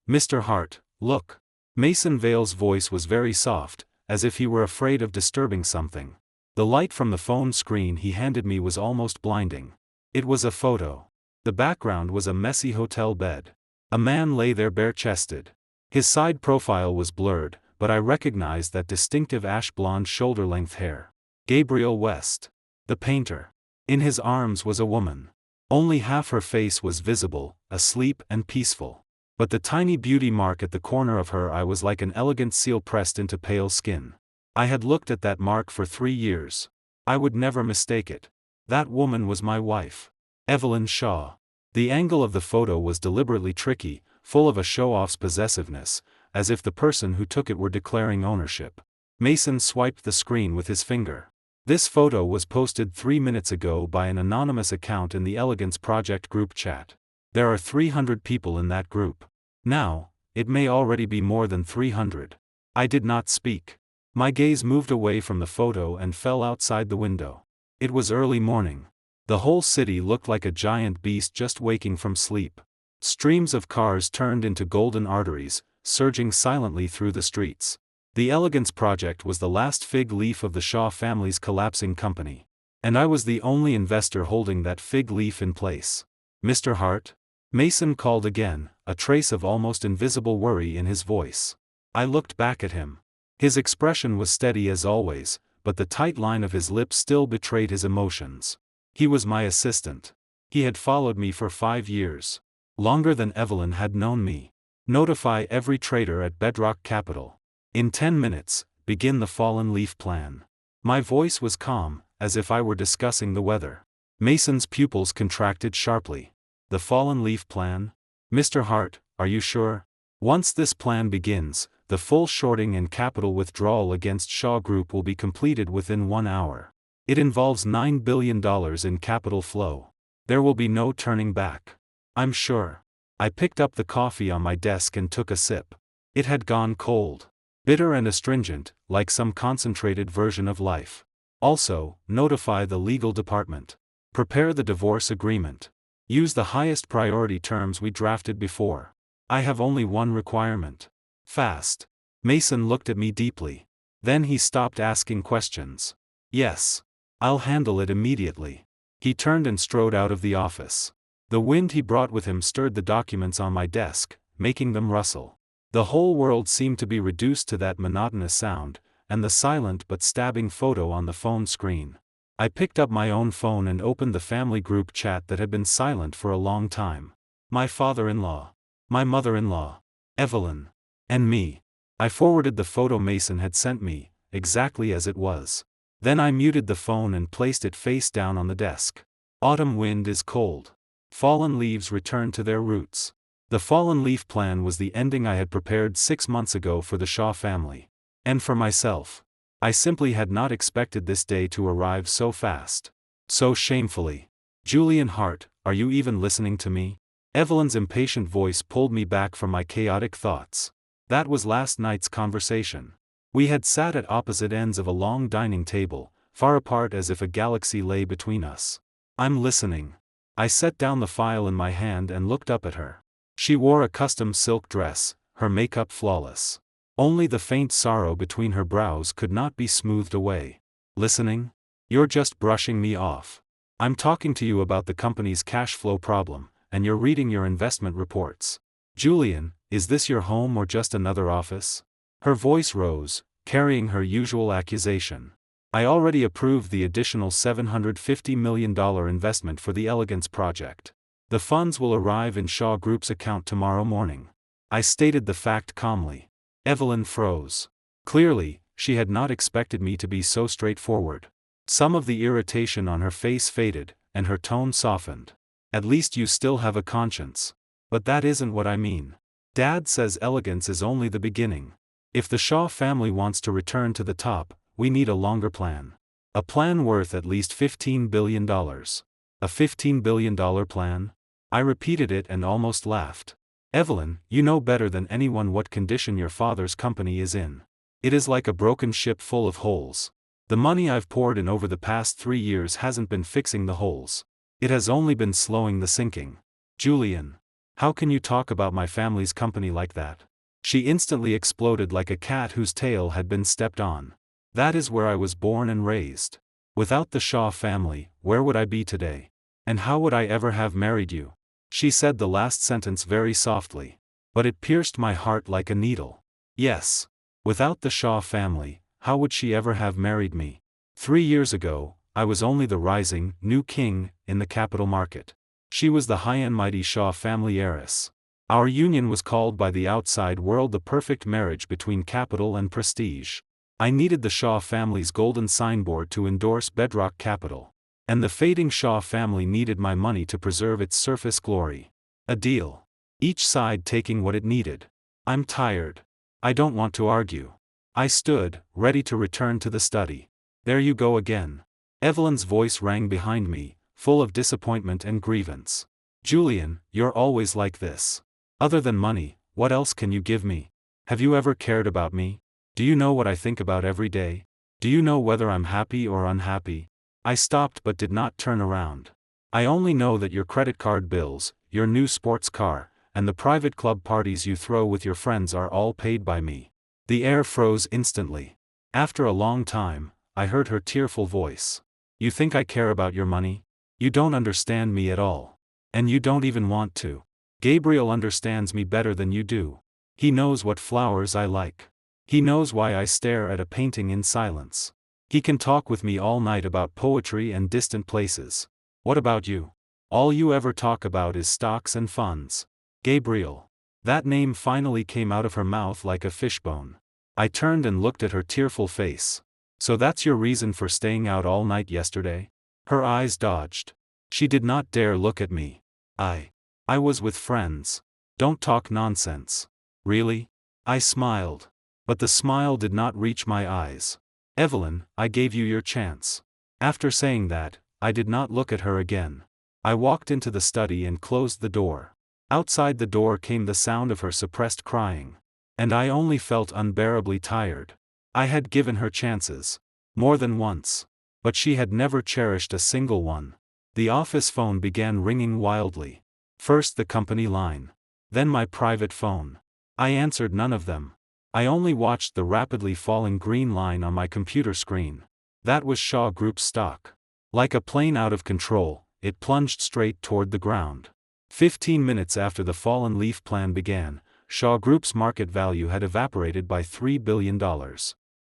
Mr. Hart, look. Mason Vale's voice was very soft, as if he were afraid of disturbing something. The light from the phone screen he handed me was almost blinding. It was a photo. The background was a messy hotel bed. A man lay there bare-chested. His side profile was blurred, but I recognized that distinctive ash-blonde shoulder-length hair. Gabriel West. The painter. In his arms was a woman. Only half her face was visible, asleep and peaceful. But the tiny beauty mark at the corner of her eye was like an elegant seal pressed into pale skin. I had looked at that mark for 3 years. I would never mistake it. That woman was my wife. Evelyn Shaw. The angle of the photo was deliberately tricky, full of a show-off's possessiveness, as if the person who took it were declaring ownership. Mason swiped the screen with his finger. This photo was posted 3 minutes ago by an anonymous account in the Elegance Project group chat. There are 300 people in that group. Now, it may already be more than 300. I did not speak. My gaze moved away from the photo and fell outside the window. It was early morning. The whole city looked like a giant beast just waking from sleep. Streams of cars turned into golden arteries, surging silently through the streets. The Elegance Project was the last fig leaf of the Shaw family's collapsing company. And I was the only investor holding that fig leaf in place. Mr. Hart? Mason called again, a trace of almost invisible worry in his voice. I looked back at him. His expression was steady as always, but the tight line of his lips still betrayed his emotions. He was my assistant. He had followed me for 5 years. Longer than Evelyn had known me. Notify every trader at Bedrock Capital. In 10 minutes, begin the fallen leaf plan. My voice was calm, as if I were discussing the weather. Mason's pupils contracted sharply. The fallen leaf plan? Mr. Hart, are you sure? Once this plan begins, the full shorting and capital withdrawal against Shaw Group will be completed within 1 hour. It involves $9 billion in capital flow. There will be no turning back. I'm sure. I picked up the coffee on my desk and took a sip. It had gone cold. Bitter and astringent, like some concentrated version of life. Also, notify the legal department. Prepare the divorce agreement. Use the highest priority terms we drafted before. I have only one requirement. Fast. Mason looked at me deeply. Then he stopped asking questions. Yes. I'll handle it immediately. He turned and strode out of the office. The wind he brought with him stirred the documents on my desk, making them rustle. The whole world seemed to be reduced to that monotonous sound, and the silent but stabbing photo on the phone screen. I picked up my own phone and opened the family group chat that had been silent for a long time. My father-in-law. My mother-in-law. Evelyn. And me. I forwarded the photo Mason had sent me, exactly as it was. Then I muted the phone and placed it face down on the desk. Autumn wind is cold. Fallen leaves return to their roots. The fallen leaf plan was the ending I had prepared 6 months ago for the Shaw family. And for myself. I simply had not expected this day to arrive so fast. So shamefully. Julian Hart, are you even listening to me? Evelyn's impatient voice pulled me back from my chaotic thoughts. That was last night's conversation. We had sat at opposite ends of a long dining table, far apart as if a galaxy lay between us. I'm listening. I set down the file in my hand and looked up at her. She wore a custom silk dress, her makeup flawless. Only the faint sorrow between her brows could not be smoothed away. Listening? You're just brushing me off. I'm talking to you about the company's cash flow problem, and you're reading your investment reports. Julian, is this your home or just another office? Her voice rose, carrying her usual accusation. I already approved the additional $750 million investment for the Elegance Project. The funds will arrive in Shaw Group's account tomorrow morning. I stated the fact calmly. Evelyn froze. Clearly, she had not expected me to be so straightforward. Some of the irritation on her face faded, and her tone softened. At least you still have a conscience. But that isn't what I mean. Dad says Elegance is only the beginning. If the Shaw family wants to return to the top, we need a longer plan. A plan worth at least $15 billion. A $15 billion plan? I repeated it and almost laughed. Evelyn, you know better than anyone what condition your father's company is in. It is like a broken ship full of holes. The money I've poured in over the past 3 years hasn't been fixing the holes. It has only been slowing the sinking. Julian. How can you talk about my family's company like that? She instantly exploded like a cat whose tail had been stepped on. That is where I was born and raised. Without the Shaw family, where would I be today? And how would I ever have married you? She said the last sentence very softly. But it pierced my heart like a needle. Yes. Without the Shaw family, how would she ever have married me? 3 years ago, I was only the rising, new king, in the capital market. She was the high and mighty Shaw family heiress. Our union was called by the outside world the perfect marriage between capital and prestige. I needed the Shaw family's golden signboard to endorse bedrock capital. And the fading Shaw family needed my money to preserve its surface glory. A deal. Each side taking what it needed. I'm tired. I don't want to argue. I stood, ready to return to the study. There you go again. Evelyn's voice rang behind me, full of disappointment and grievance. Julian, you're always like this. Other than money, what else can you give me? Have you ever cared about me? Do you know what I think about every day? Do you know whether I'm happy or unhappy? I stopped but did not turn around. I only know that your credit card bills, your new sports car, and the private club parties you throw with your friends are all paid by me. The air froze instantly. After a long time, I heard her tearful voice. You think I care about your money? You don't understand me at all. And you don't even want to. Gabriel understands me better than you do. He knows what flowers I like. He knows why I stare at a painting in silence. He can talk with me all night about poetry and distant places. What about you? All you ever talk about is stocks and funds. Gabriel. That name finally came out of her mouth like a fishbone. I turned and looked at her tearful face. So that's your reason for staying out all night yesterday? Her eyes dodged. She did not dare look at me. I was with friends. Don't talk nonsense. Really? I smiled. But the smile did not reach my eyes. Evelyn, I gave you your chance. After saying that, I did not look at her again. I walked into the study and closed the door. Outside the door came the sound of her suppressed crying. And I only felt unbearably tired. I had given her chances. More than once. But she had never cherished a single one. The office phone began ringing wildly. First the company line. Then my private phone. I answered none of them. I only watched the rapidly falling green line on my computer screen. That was Shaw Group's stock. Like a plane out of control, it plunged straight toward the ground. 15 minutes after the fallen leaf plan began, Shaw Group's market value had evaporated by $3 billion.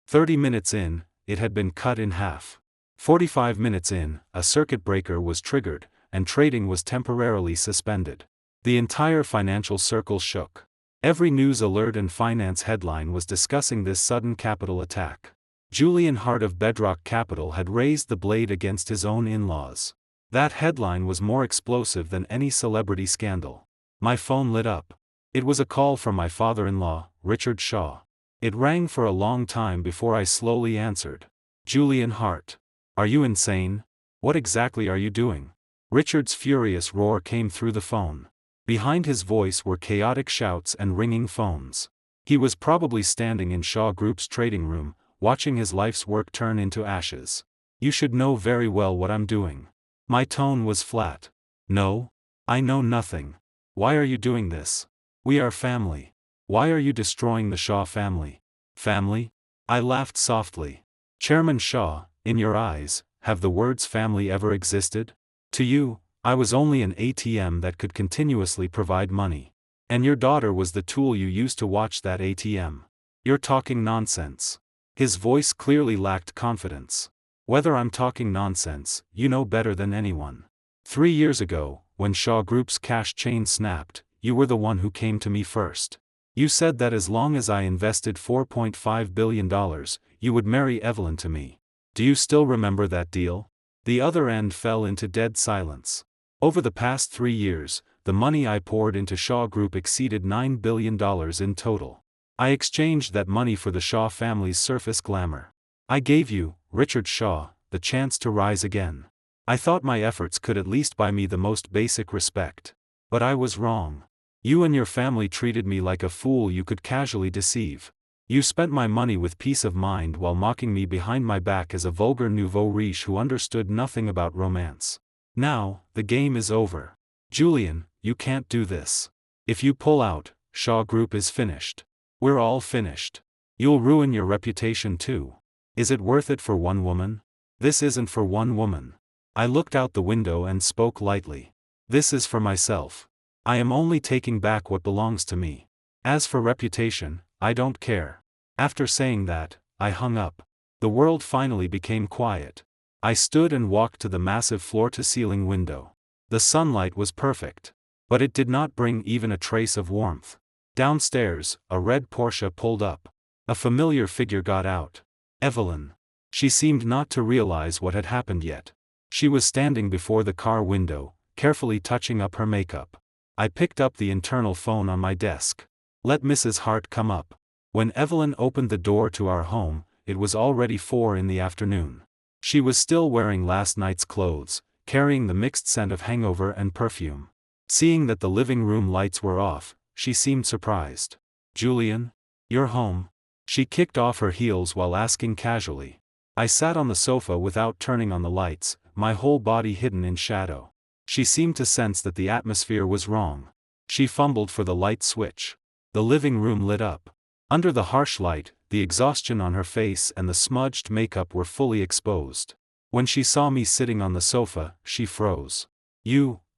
30 minutes in, it had been cut in half. 45 minutes in, a circuit breaker was triggered, and trading was temporarily suspended. The entire financial circle shook. Every news alert and finance headline was discussing this sudden capital attack. Julian Hart of Bedrock Capital had raised the blade against his own in-laws. That headline was more explosive than any celebrity scandal. My phone lit up. It was a call from my father-in-law, Richard Shaw. It rang for a long time before I slowly answered. Julian Hart. Are you insane? What exactly are you doing? Richard's furious roar came through the phone. Behind his voice were chaotic shouts and ringing phones. He was probably standing in Shaw Group's trading room, watching his life's work turn into ashes. You should know very well what I'm doing. My tone was flat. No? I know nothing. Why are you doing this? We are family. Why are you destroying the Shaw family? Family? I laughed softly. Chairman Shaw, in your eyes, have the words family ever existed? To you, I was only an ATM that could continuously provide money. And your daughter was the tool you used to watch that ATM. You're talking nonsense. His voice clearly lacked confidence. Whether I'm talking nonsense, you know better than anyone. 3 years ago, when Shaw Group's cash chain snapped, you were the one who came to me first. You said that as long as I invested $4.5 billion, you would marry Evelyn to me. Do you still remember that deal? The other end fell into dead silence. Over the past 3 years, the money I poured into Shaw Group exceeded $9 billion in total. I exchanged that money for the Shaw family's surface glamour. I gave you, Richard Shaw, the chance to rise again. I thought my efforts could at least buy me the most basic respect. But I was wrong. You and your family treated me like a fool you could casually deceive. You spent my money with peace of mind while mocking me behind my back as a vulgar nouveau riche who understood nothing about romance. Now, the game is over. Julian, you can't do this. If you pull out, Shaw Group is finished. We're all finished. You'll ruin your reputation too. Is it worth it for one woman? This isn't for one woman. I looked out the window and spoke lightly. This is for myself. I am only taking back what belongs to me. As for reputation, I don't care. After saying that, I hung up. The world finally became quiet. I stood and walked to the massive floor-to-ceiling window. The sunlight was perfect. But it did not bring even a trace of warmth. Downstairs, a red Porsche pulled up. A familiar figure got out. Evelyn. She seemed not to realize what had happened yet. She was standing before the car window, carefully touching up her makeup. I picked up the internal phone on my desk. Let Mrs. Hart come up. When Evelyn opened the door to our home, it was already 4 in the afternoon. She was still wearing last night's clothes, carrying the mixed scent of hangover and perfume. Seeing that the living room lights were off, she seemed surprised. Julian? You're home? She kicked off her heels while asking casually. I sat on the sofa without turning on the lights, my whole body hidden in shadow. She seemed to sense that the atmosphere was wrong. She fumbled for the light switch. The living room lit up. Under the harsh light, the exhaustion on her face and the smudged makeup were fully exposed. When she saw me sitting on the sofa, she froze.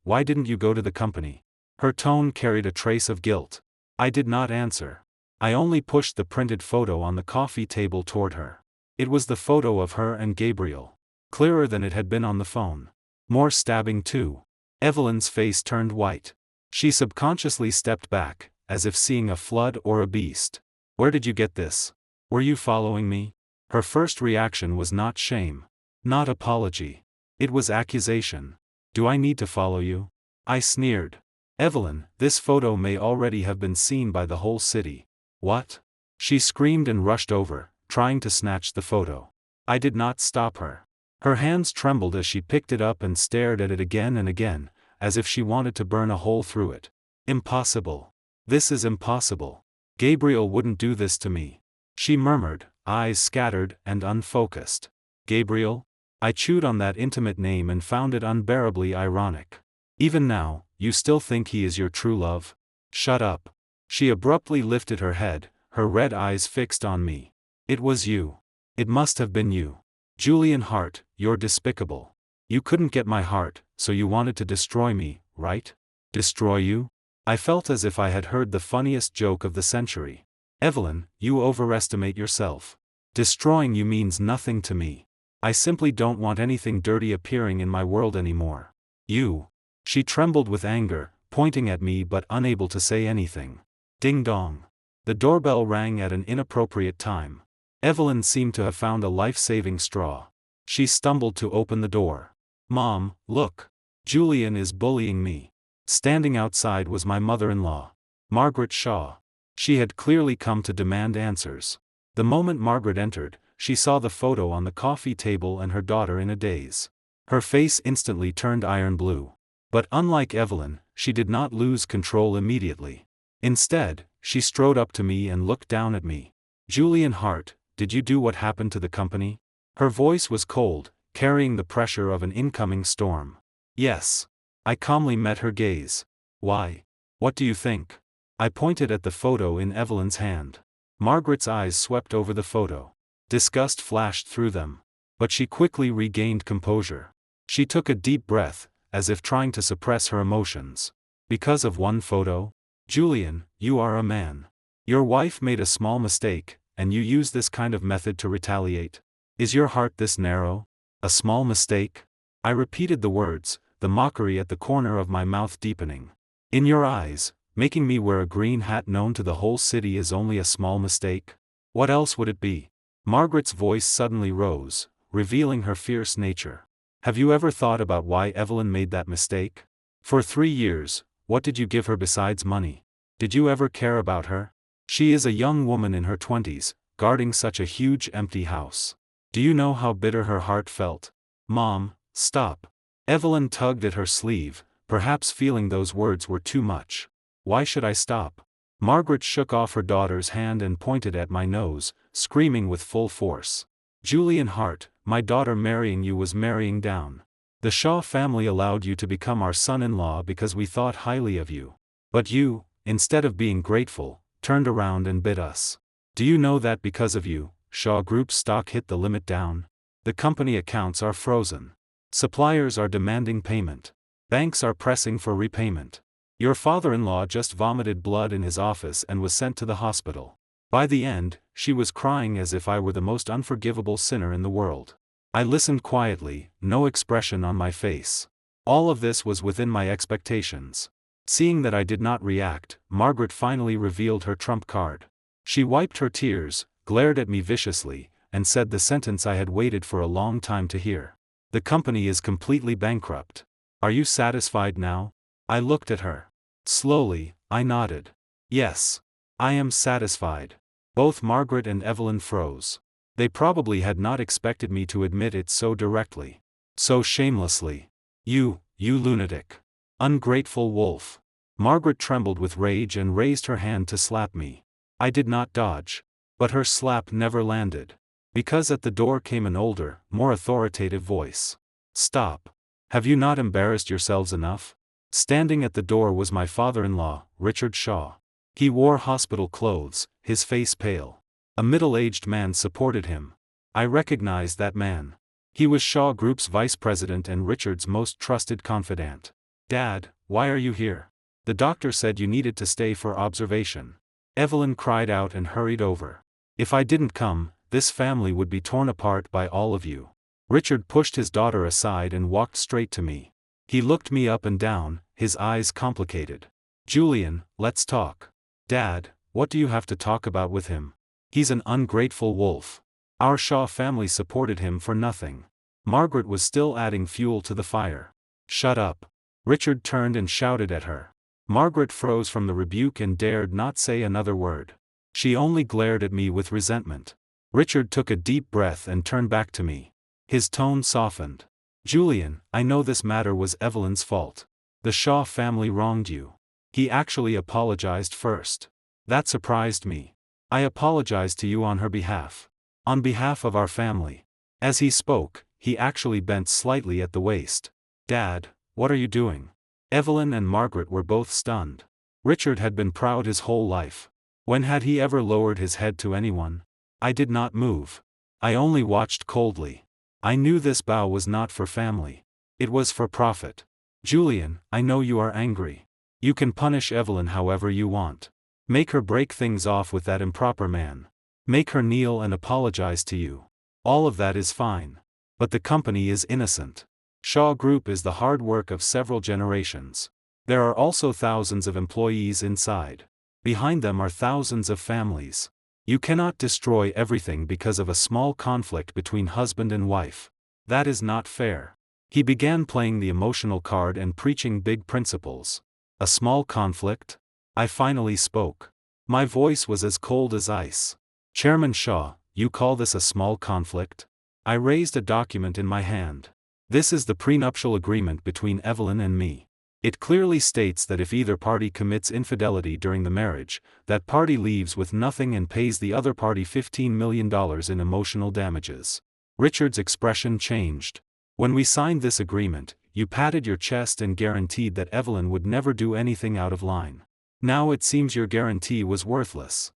Why didn't you go to the company? Her tone carried a trace of guilt. I did not answer. I only pushed the printed photo on the coffee table toward her. It was the photo of her and Gabriel. Clearer than it had been on the phone. More stabbing too. Evelyn's face turned white. She subconsciously stepped back, as if seeing a flood or a beast. Where did you get this? Were you following me? Her first reaction was not shame. Not apology. It was accusation. Do I need to follow you? I sneered. Evelyn, this photo may already have been seen by the whole city. What? She screamed and rushed over, trying to snatch the photo. I did not stop her. Her hands trembled as she picked it up and stared at it again and again, as if she wanted to burn a hole through it. Impossible. This is impossible. Gabriel wouldn't do this to me. She murmured, eyes scattered and unfocused. Gabriel? I chewed on that intimate name and found it unbearably ironic. Even now, you still think he is your true love? Shut up. She abruptly lifted her head, her red eyes fixed on me. It was you. It must have been you. Julian Hart, you're despicable. You couldn't get my heart, so you wanted to destroy me, right? Destroy you? I felt as if I had heard the funniest joke of the century. Evelyn, you overestimate yourself. Destroying you means nothing to me. I simply don't want anything dirty appearing in my world anymore. You. She trembled with anger, pointing at me but unable to say anything. Ding dong. The doorbell rang at an inappropriate time. Evelyn seemed to have found a life-saving straw. She stumbled to open the door. Mom, look. Julian is bullying me. Standing outside was my mother-in-law, Margaret Shaw. She had clearly come to demand answers. The moment Margaret entered, she saw the photo on the coffee table and her daughter in a daze. Her face instantly turned iron blue. But unlike Evelyn, she did not lose control immediately. Instead, she strode up to me and looked down at me. Julian Hart, did you do what happened to the company? Her voice was cold, carrying the pressure of an incoming storm. Yes. I calmly met her gaze. Why? What do you think? I pointed at the photo in Evelyn's hand. Margaret's eyes swept over the photo. Disgust flashed through them. But she quickly regained composure. She took a deep breath, as if trying to suppress her emotions. Because of one photo? Julian, you are a man. Your wife made a small mistake, and you use this kind of method to retaliate. Is your heart this narrow? A small mistake? I repeated the words, the mockery at the corner of my mouth deepening. In your eyes, making me wear a green hat known to the whole city is only a small mistake? What else would it be? Margaret's voice suddenly rose, revealing her fierce nature. Have you ever thought about why Evelyn made that mistake? For 3 years, what did you give her besides money? Did you ever care about her? She is a young woman in her 20s, guarding such a huge empty house. Do you know how bitter her heart felt? Mom, stop. Evelyn tugged at her sleeve, perhaps feeling those words were too much. Why should I stop? Margaret shook off her daughter's hand and pointed at my nose, screaming with full force. Julian Hart, my daughter marrying you was marrying down. The Shaw family allowed you to become our son-in-law because we thought highly of you. But you, instead of being grateful, turned around and bit us. Do you know that because of you, Shaw Group's stock hit the limit down? The company accounts are frozen. Suppliers are demanding payment. Banks are pressing for repayment. Your father-in-law just vomited blood in his office and was sent to the hospital. By the end, she was crying as if I were the most unforgivable sinner in the world. I listened quietly, no expression on my face. All of this was within my expectations. Seeing that I did not react, Margaret finally revealed her trump card. She wiped her tears, glared at me viciously, and said the sentence I had waited for a long time to hear. The company is completely bankrupt. Are you satisfied now? I looked at her. Slowly, I nodded. Yes. I am satisfied. Both Margaret and Evelyn froze. They probably had not expected me to admit it so directly. So shamelessly. You lunatic. Ungrateful wolf. Margaret trembled with rage and raised her hand to slap me. I did not dodge. But her slap never landed. Because at the door came an older, more authoritative voice. Stop. Have you not embarrassed yourselves enough? Standing at the door was my father-in-law, Richard Shaw. He wore hospital clothes, his face pale. A middle-aged man supported him. I recognized that man. He was Shaw Group's vice president and Richard's most trusted confidant. Dad, why are you here? The doctor said you needed to stay for observation. Evelyn cried out and hurried over. If I didn't come, this family would be torn apart by all of you. Richard pushed his daughter aside and walked straight to me. He looked me up and down, his eyes complicated. Julian, let's talk. Dad, what do you have to talk about with him? He's an ungrateful wolf. Our Shaw family supported him for nothing. Margaret was still adding fuel to the fire. Shut up. Richard turned and shouted at her. Margaret froze from the rebuke and dared not say another word. She only glared at me with resentment. Richard took a deep breath and turned back to me. His tone softened. Julian, I know this matter was Evelyn's fault. The Shaw family wronged you. He actually apologized first. That surprised me. I apologized to you on her behalf. On behalf of our family. As he spoke, he actually bent slightly at the waist. Dad, what are you doing? Evelyn and Margaret were both stunned. Richard had been proud his whole life. When had he ever lowered his head to anyone? I did not move. I only watched coldly. I knew this bow was not for family. It was for profit. Julian, I know you are angry. You can punish Evelyn however you want. Make her break things off with that improper man. Make her kneel and apologize to you. All of that is fine. But the company is innocent. Shaw Group is the hard work of several generations. There are also thousands of employees inside. Behind them are thousands of families. You cannot destroy everything because of a small conflict between husband and wife. That is not fair. He began playing the emotional card and preaching big principles. A small conflict? I finally spoke. My voice was as cold as ice. Chairman Shaw, you call this a small conflict? I raised a document in my hand. This is the prenuptial agreement between Evelyn and me. It clearly states that if either party commits infidelity during the marriage, that party leaves with nothing and pays the other party $15 million in emotional damages. Richard's expression changed. When we signed this agreement, you patted your chest and guaranteed that Evelyn would never do anything out of line. Now it seems your guarantee was worthless.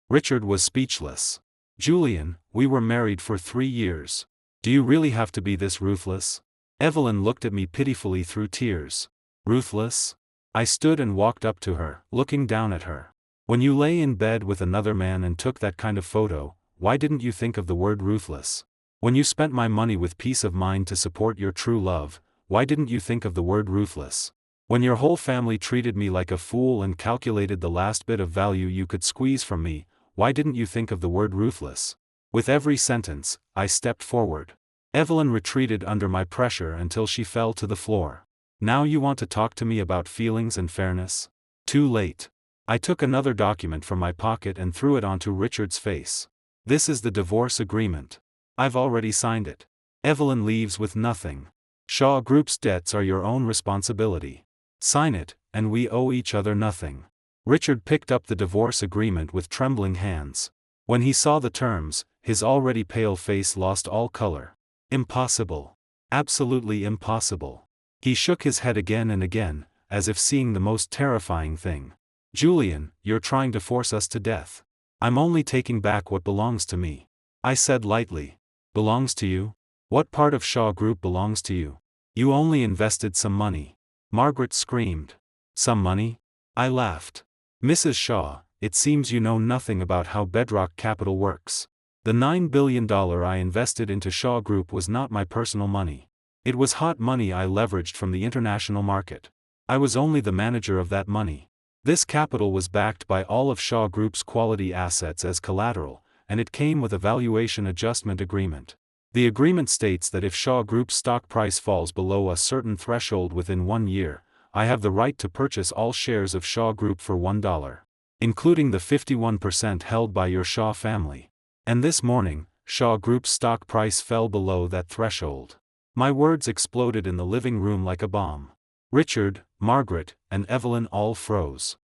Richard was speechless. Julian, we were married for 3 years. Do you really have to be this ruthless? Evelyn looked at me pitifully through tears. Ruthless? I stood and walked up to her, looking down at her. When you lay in bed with another man and took that kind of photo, why didn't you think of the word ruthless? When you spent my money with peace of mind to support your true love, why didn't you think of the word ruthless? When your whole family treated me like a fool and calculated the last bit of value you could squeeze from me, why didn't you think of the word ruthless? With every sentence, I stepped forward. Evelyn retreated under my pressure until she fell to the floor. Now you want to talk to me about feelings and fairness? Too late. I took another document from my pocket and threw it onto Richard's face. This is the divorce agreement. I've already signed it. Evelyn leaves with nothing. Shaw Group's debts are your own responsibility. Sign it, and we owe each other nothing. Richard picked up the divorce agreement with trembling hands. When he saw the terms, his already pale face lost all color. Impossible. Absolutely impossible. He shook his head again and again, as if seeing the most terrifying thing. Julian, you're trying to force us to death. I'm only taking back what belongs to me. I said lightly. Belongs to you? What part of Shaw Group belongs to you? You only invested some money. Margaret screamed. Some money? I laughed. Mrs. Shaw, it seems you know nothing about how Bedrock Capital works. The $9 billion I invested into Shaw Group was not my personal money. It was hot money I leveraged from the international market. I was only the manager of that money. This capital was backed by all of Shaw Group's quality assets as collateral, and it came with a valuation adjustment agreement. The agreement states that if Shaw Group's stock price falls below a certain threshold within 1 year, I have the right to purchase all shares of Shaw Group for $1, including the 51% held by your Shaw family. And this morning, Shaw Group's stock price fell below that threshold. My words exploded in the living room like a bomb. Richard, Margaret, and Evelyn all froze.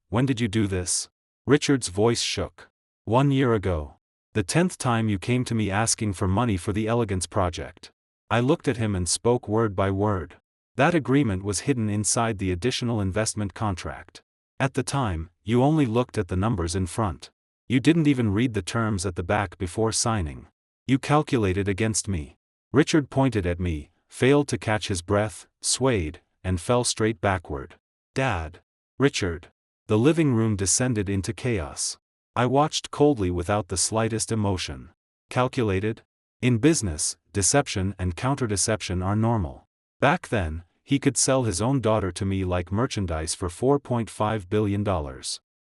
When did you do this? Richard's voice shook. 1 year ago. The 10th time you came to me asking for money for the Elegance project. I looked at him and spoke word by word. That agreement was hidden inside the additional investment contract. At the time, you only looked at the numbers in front. You didn't even read the terms at the back before signing. You calculated against me. Richard pointed at me, failed to catch his breath, swayed, and fell straight backward. Dad. Richard. The living room descended into chaos. I watched coldly without the slightest emotion. Calculated? In business, deception and counter-deception are normal. Back then, he could sell his own daughter to me like merchandise for $4.5 billion.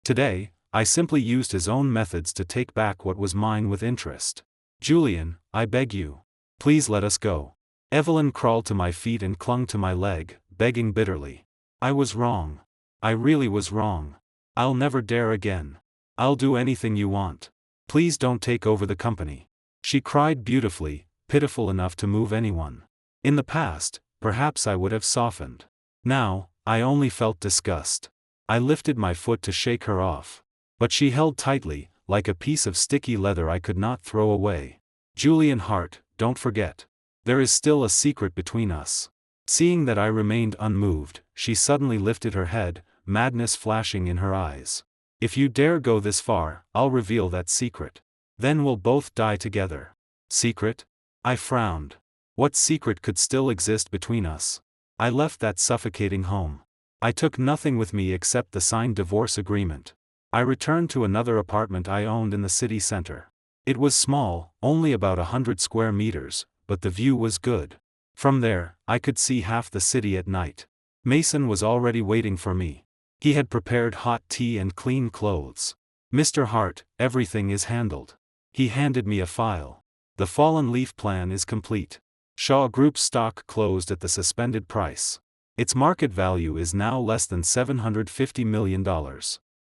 Today, I simply used his own methods to take back what was mine with interest. Julian, I beg you. Please let us go. Evelyn crawled to my feet and clung to my leg, begging bitterly. I was wrong. I really was wrong. I'll never dare again. I'll do anything you want. Please don't take over the company. She cried beautifully, pitiful enough to move anyone. In the past, perhaps I would have softened. Now, I only felt disgust. I lifted my foot to shake her off. But she held tightly, like a piece of sticky leather I could not throw away. Julian Hart, don't forget. There is still a secret between us. Seeing that I remained unmoved, she suddenly lifted her head, madness flashing in her eyes. If you dare go this far, I'll reveal that secret. Then we'll both die together. Secret? I frowned. What secret could still exist between us? I left that suffocating home. I took nothing with me except the signed divorce agreement. I returned to another apartment I owned in the city center. It was small, only about 100 square meters, but the view was good. From there, I could see half the city at night. Mason was already waiting for me. He had prepared hot tea and clean clothes. Mr. Hart, everything is handled. He handed me a file. The fallen leaf plan is complete. Shaw Group stock closed at the suspended price. Its market value is now less than $750 million.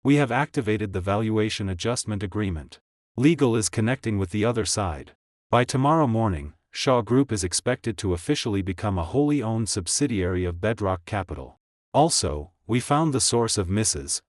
We have activated the valuation adjustment agreement. Legal is connecting with the other side. By tomorrow morning, Shaw Group is expected to officially become a wholly owned subsidiary of Bedrock Capital. Also, we found the source of Ms.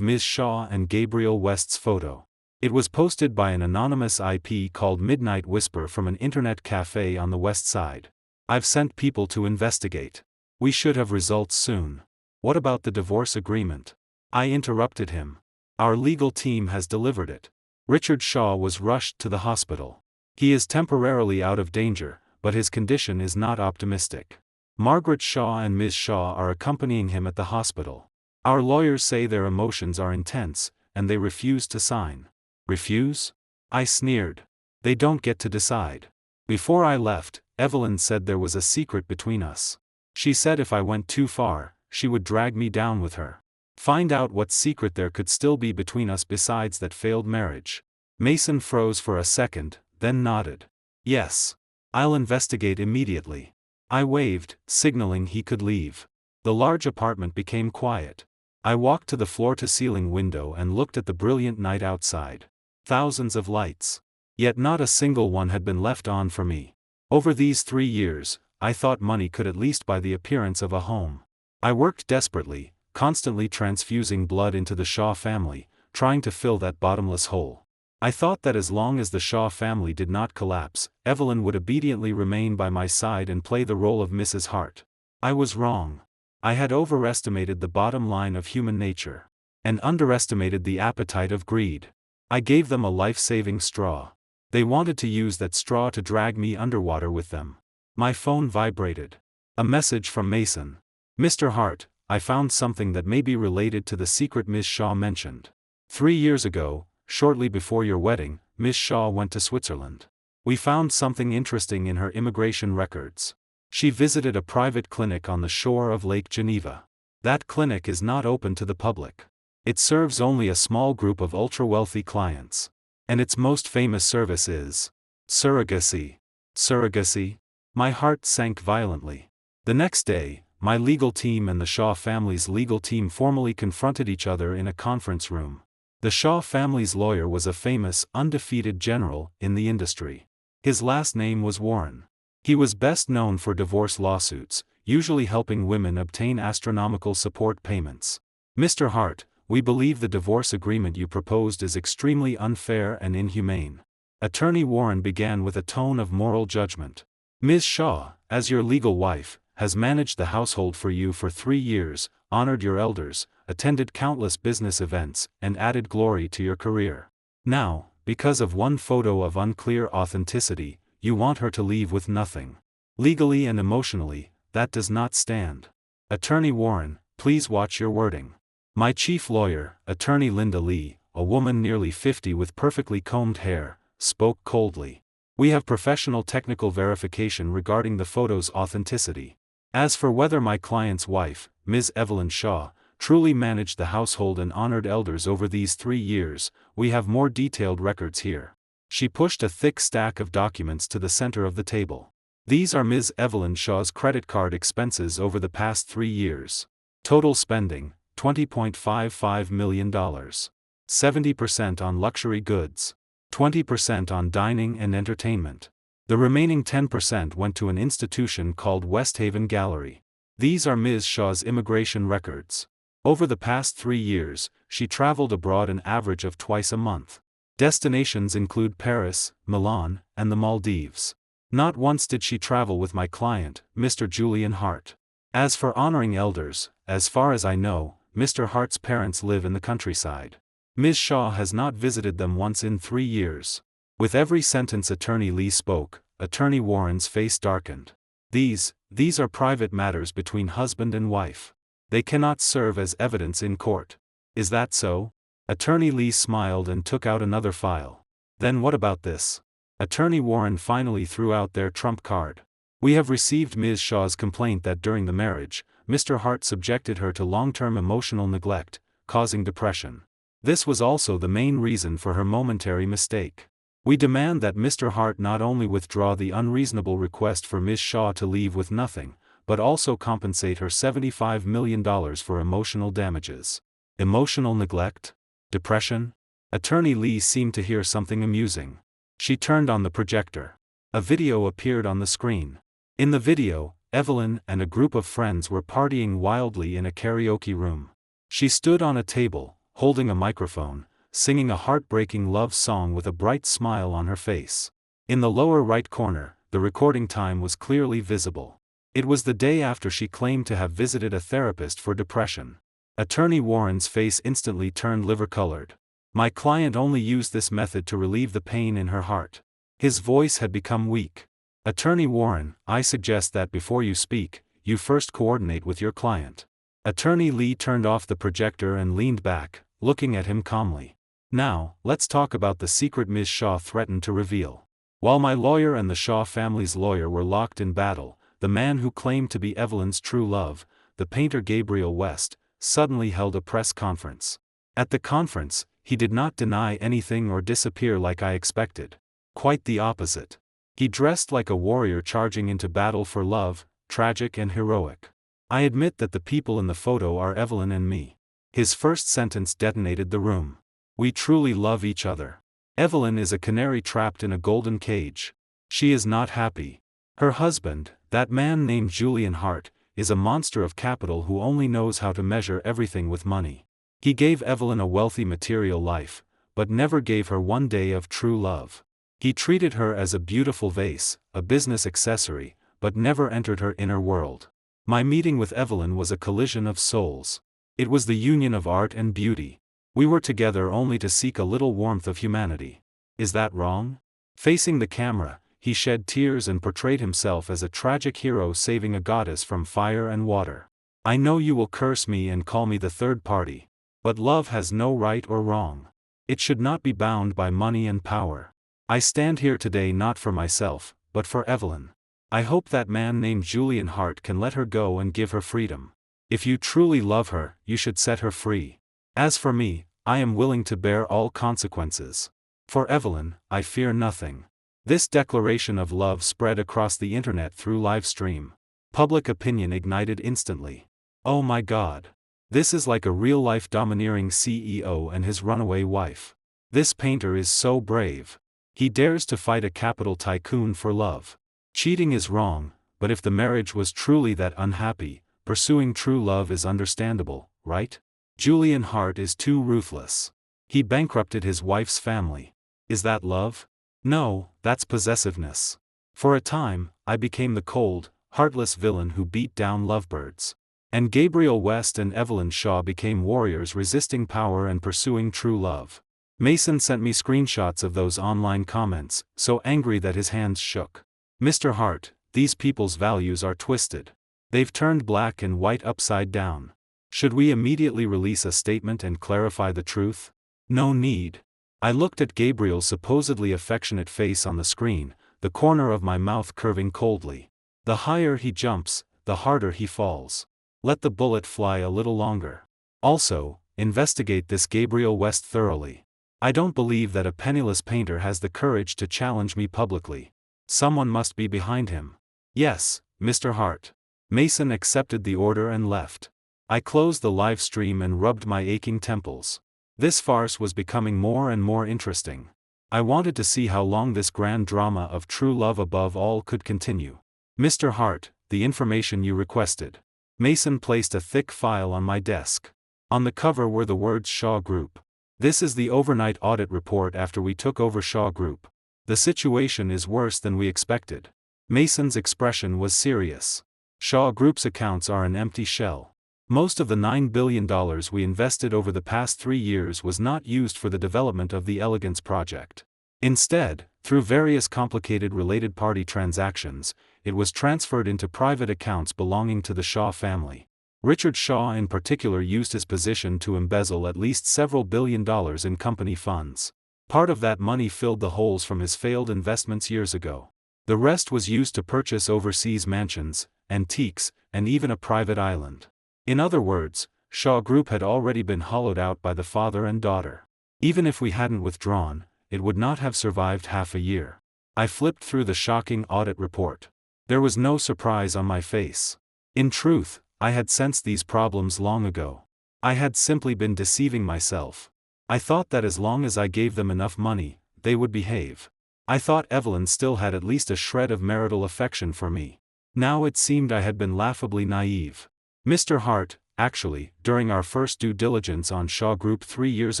Shaw and Gabriel West's photo. It was posted by an anonymous IP called Midnight Whisper from an internet cafe on the west side. I've sent people to investigate. We should have results soon. What about the divorce agreement? I interrupted him. Our legal team has delivered it. Richard Shaw was rushed to the hospital. He is temporarily out of danger, but his condition is not optimistic. Margaret Shaw and Ms. Shaw are accompanying him at the hospital. Our lawyers say their emotions are intense, and they refuse to sign. Refuse? I sneered. They don't get to decide. Before I left, Evelyn said there was a secret between us. She said if I went too far, she would drag me down with her. Find out what secret there could still be between us besides that failed marriage. Mason froze for a second, then nodded. Yes. I'll investigate immediately. I waved, signaling he could leave. The large apartment became quiet. I walked to the floor-to-ceiling window and looked at the brilliant night outside. Thousands of lights. Yet not a single one had been left on for me. Over these 3 years, I thought money could at least buy the appearance of a home. I worked desperately, constantly transfusing blood into the Shaw family, trying to fill that bottomless hole. I thought that as long as the Shaw family did not collapse, Evelyn would obediently remain by my side and play the role of Mrs. Hart. I was wrong. I had overestimated the bottom line of human nature. and underestimated the appetite of greed. I gave them a life-saving straw. They wanted to use that straw to drag me underwater with them. My phone vibrated. A message from Mason. Mr. Hart, I found something that may be related to the secret Ms. Shaw mentioned. 3 years ago, shortly before your wedding, Ms. Shaw went to Switzerland. We found something interesting in her immigration records. She visited a private clinic on the shore of Lake Geneva. That clinic is not open to the public. It serves only a small group of ultra-wealthy clients. And its most famous service is surrogacy. Surrogacy? My heart sank violently. The next day, my legal team and the Shaw family's legal team formally confronted each other in a conference room. The Shaw family's lawyer was a famous, undefeated general in the industry. His last name was Warren. He was best known for divorce lawsuits, usually helping women obtain astronomical support payments. Mr. Hart, we believe the divorce agreement you proposed is extremely unfair and inhumane. Attorney Warren began with a tone of moral judgment. Ms. Shaw, as your legal wife, has managed the household for you for 3 years, honored your elders, attended countless business events, and added glory to your career. Now, because of one photo of unclear authenticity, you want her to leave with nothing. Legally and emotionally, that does not stand. Attorney Warren, please watch your wording. My chief lawyer, Attorney Linda Lee, a woman nearly 50 with perfectly combed hair, spoke coldly. We have professional technical verification regarding the photo's authenticity. As for whether my client's wife, Ms. Evelyn Shaw, truly managed the household and honored elders over these 3 years, we have more detailed records here. She pushed a thick stack of documents to the center of the table. These are Ms. Evelyn Shaw's credit card expenses over the past 3 years. Total spending, $20.55 million. 70% on luxury goods. 20% on dining and entertainment. The remaining 10% went to an institution called West Haven Gallery. These are Ms. Shaw's immigration records. Over the past 3 years, she traveled abroad an average of twice a month. Destinations include Paris, Milan, and the Maldives. Not once did she travel with my client, Mr. Julian Hart. As for honoring elders, as far as I know, Mr. Hart's parents live in the countryside. Ms. Shaw has not visited them once in 3 years. With every sentence Attorney Lee spoke, Attorney Warren's face darkened. These are private matters between husband and wife. They cannot serve as evidence in court. Is that so? Attorney Lee smiled and took out another file. Then what about this? Attorney Warren finally threw out their trump card. We have received Ms. Shaw's complaint that during the marriage, Mr. Hart subjected her to long-term emotional neglect, causing depression. This was also the main reason for her momentary mistake. We demand that Mr. Hart not only withdraw the unreasonable request for Ms. Shaw to leave with nothing, but also compensate her $75 million for emotional damages. Emotional neglect? Depression? Attorney Lee seemed to hear something amusing. She turned on the projector. A video appeared on the screen. In the video, Evelyn and a group of friends were partying wildly in a karaoke room. She stood on a table, holding a microphone, singing a heartbreaking love song with a bright smile on her face. In the lower right corner, the recording time was clearly visible. It was the day after she claimed to have visited a therapist for depression. Attorney Warren's face instantly turned liver-colored. My client only used this method to relieve the pain in her heart. His voice had become weak. Attorney Warren, I suggest that before you speak, you first coordinate with your client. Attorney Lee turned off the projector and leaned back, looking at him calmly. Now, let's talk about the secret Ms. Shaw threatened to reveal. While my lawyer and the Shaw family's lawyer were locked in battle, the man who claimed to be Evelyn's true love, the painter Gabriel West, suddenly held a press conference. At the conference, he did not deny anything or disappear like I expected. Quite the opposite. He dressed like a warrior charging into battle for love, tragic and heroic. I admit that the people in the photo are Evelyn and me. His first sentence detonated the room. We truly love each other. Evelyn is a canary trapped in a golden cage. She is not happy. Her husband, that man named Julian Hart, is a monster of capital who only knows how to measure everything with money. He gave Evelyn a wealthy material life, but never gave her one day of true love. He treated her as a beautiful vase, a business accessory, but never entered her inner world. My meeting with Evelyn was a collision of souls. It was the union of art and beauty. We were together only to seek a little warmth of humanity. Is that wrong? Facing the camera, he shed tears and portrayed himself as a tragic hero saving a goddess from fire and water. I know you will curse me and call me the third party. But love has no right or wrong. It should not be bound by money and power. I stand here today not for myself, but for Evelyn. I hope that man named Julian Hart can let her go and give her freedom. If you truly love her, you should set her free. As for me, I am willing to bear all consequences. For Evelyn, I fear nothing. This declaration of love spread across the internet through live stream. Public opinion ignited instantly. Oh my God. This is like a real-life domineering CEO and his runaway wife. This painter is so brave. He dares to fight a capital tycoon for love. Cheating is wrong, but if the marriage was truly that unhappy, pursuing true love is understandable, right? Julian Hart is too ruthless. He bankrupted his wife's family. Is that love? No, that's possessiveness. For a time, I became the cold, heartless villain who beat down lovebirds. And Gabriel West and Evelyn Shaw became warriors resisting power and pursuing true love. Mason sent me screenshots of those online comments, so angry that his hands shook. Mr. Hart, these people's values are twisted. They've turned black and white upside down. Should we immediately release a statement and clarify the truth? No need. I looked at Gabriel's supposedly affectionate face on the screen, the corner of my mouth curving coldly. The higher he jumps, the harder he falls. Let the bullet fly a little longer. Also, investigate this Gabriel West thoroughly. I don't believe that a penniless painter has the courage to challenge me publicly. Someone must be behind him. Yes, Mr. Hart. Mason accepted the order and left. I closed the live stream and rubbed my aching temples. This farce was becoming more and more interesting. I wanted to see how long this grand drama of true love above all could continue. Mr. Hart, the information you requested. Mason placed a thick file on my desk. On the cover were the words Shaw Group. This is the overnight audit report after we took over Shaw Group. The situation is worse than we expected. Mason's expression was serious. Shaw Group's accounts are an empty shell. Most of the $9 billion we invested over the past 3 years was not used for the development of the Elegance project. Instead, through various complicated related party transactions, it was transferred into private accounts belonging to the Shaw family. Richard Shaw in particular used his position to embezzle at least several $1 billion in company funds. Part of that money filled the holes from his failed investments years ago. The rest was used to purchase overseas mansions, antiques, and even a private island. In other words, Shaw Group had already been hollowed out by the father and daughter. Even if we hadn't withdrawn, it would not have survived half a year. I flipped through the shocking audit report. There was no surprise on my face. In truth, I had sensed these problems long ago. I had simply been deceiving myself. I thought that as long as I gave them enough money, they would behave. I thought Evelyn still had at least a shred of marital affection for me. Now it seemed I had been laughably naive. Mr. Hart, actually, during our first due diligence on Shaw Group 3 years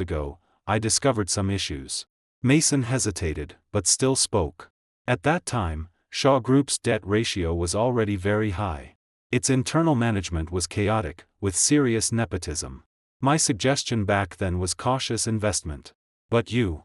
ago, I discovered some issues. Mason hesitated, but still spoke. At that time, Shaw Group's debt ratio was already very high. Its internal management was chaotic, with serious nepotism. My suggestion back then was cautious investment. But you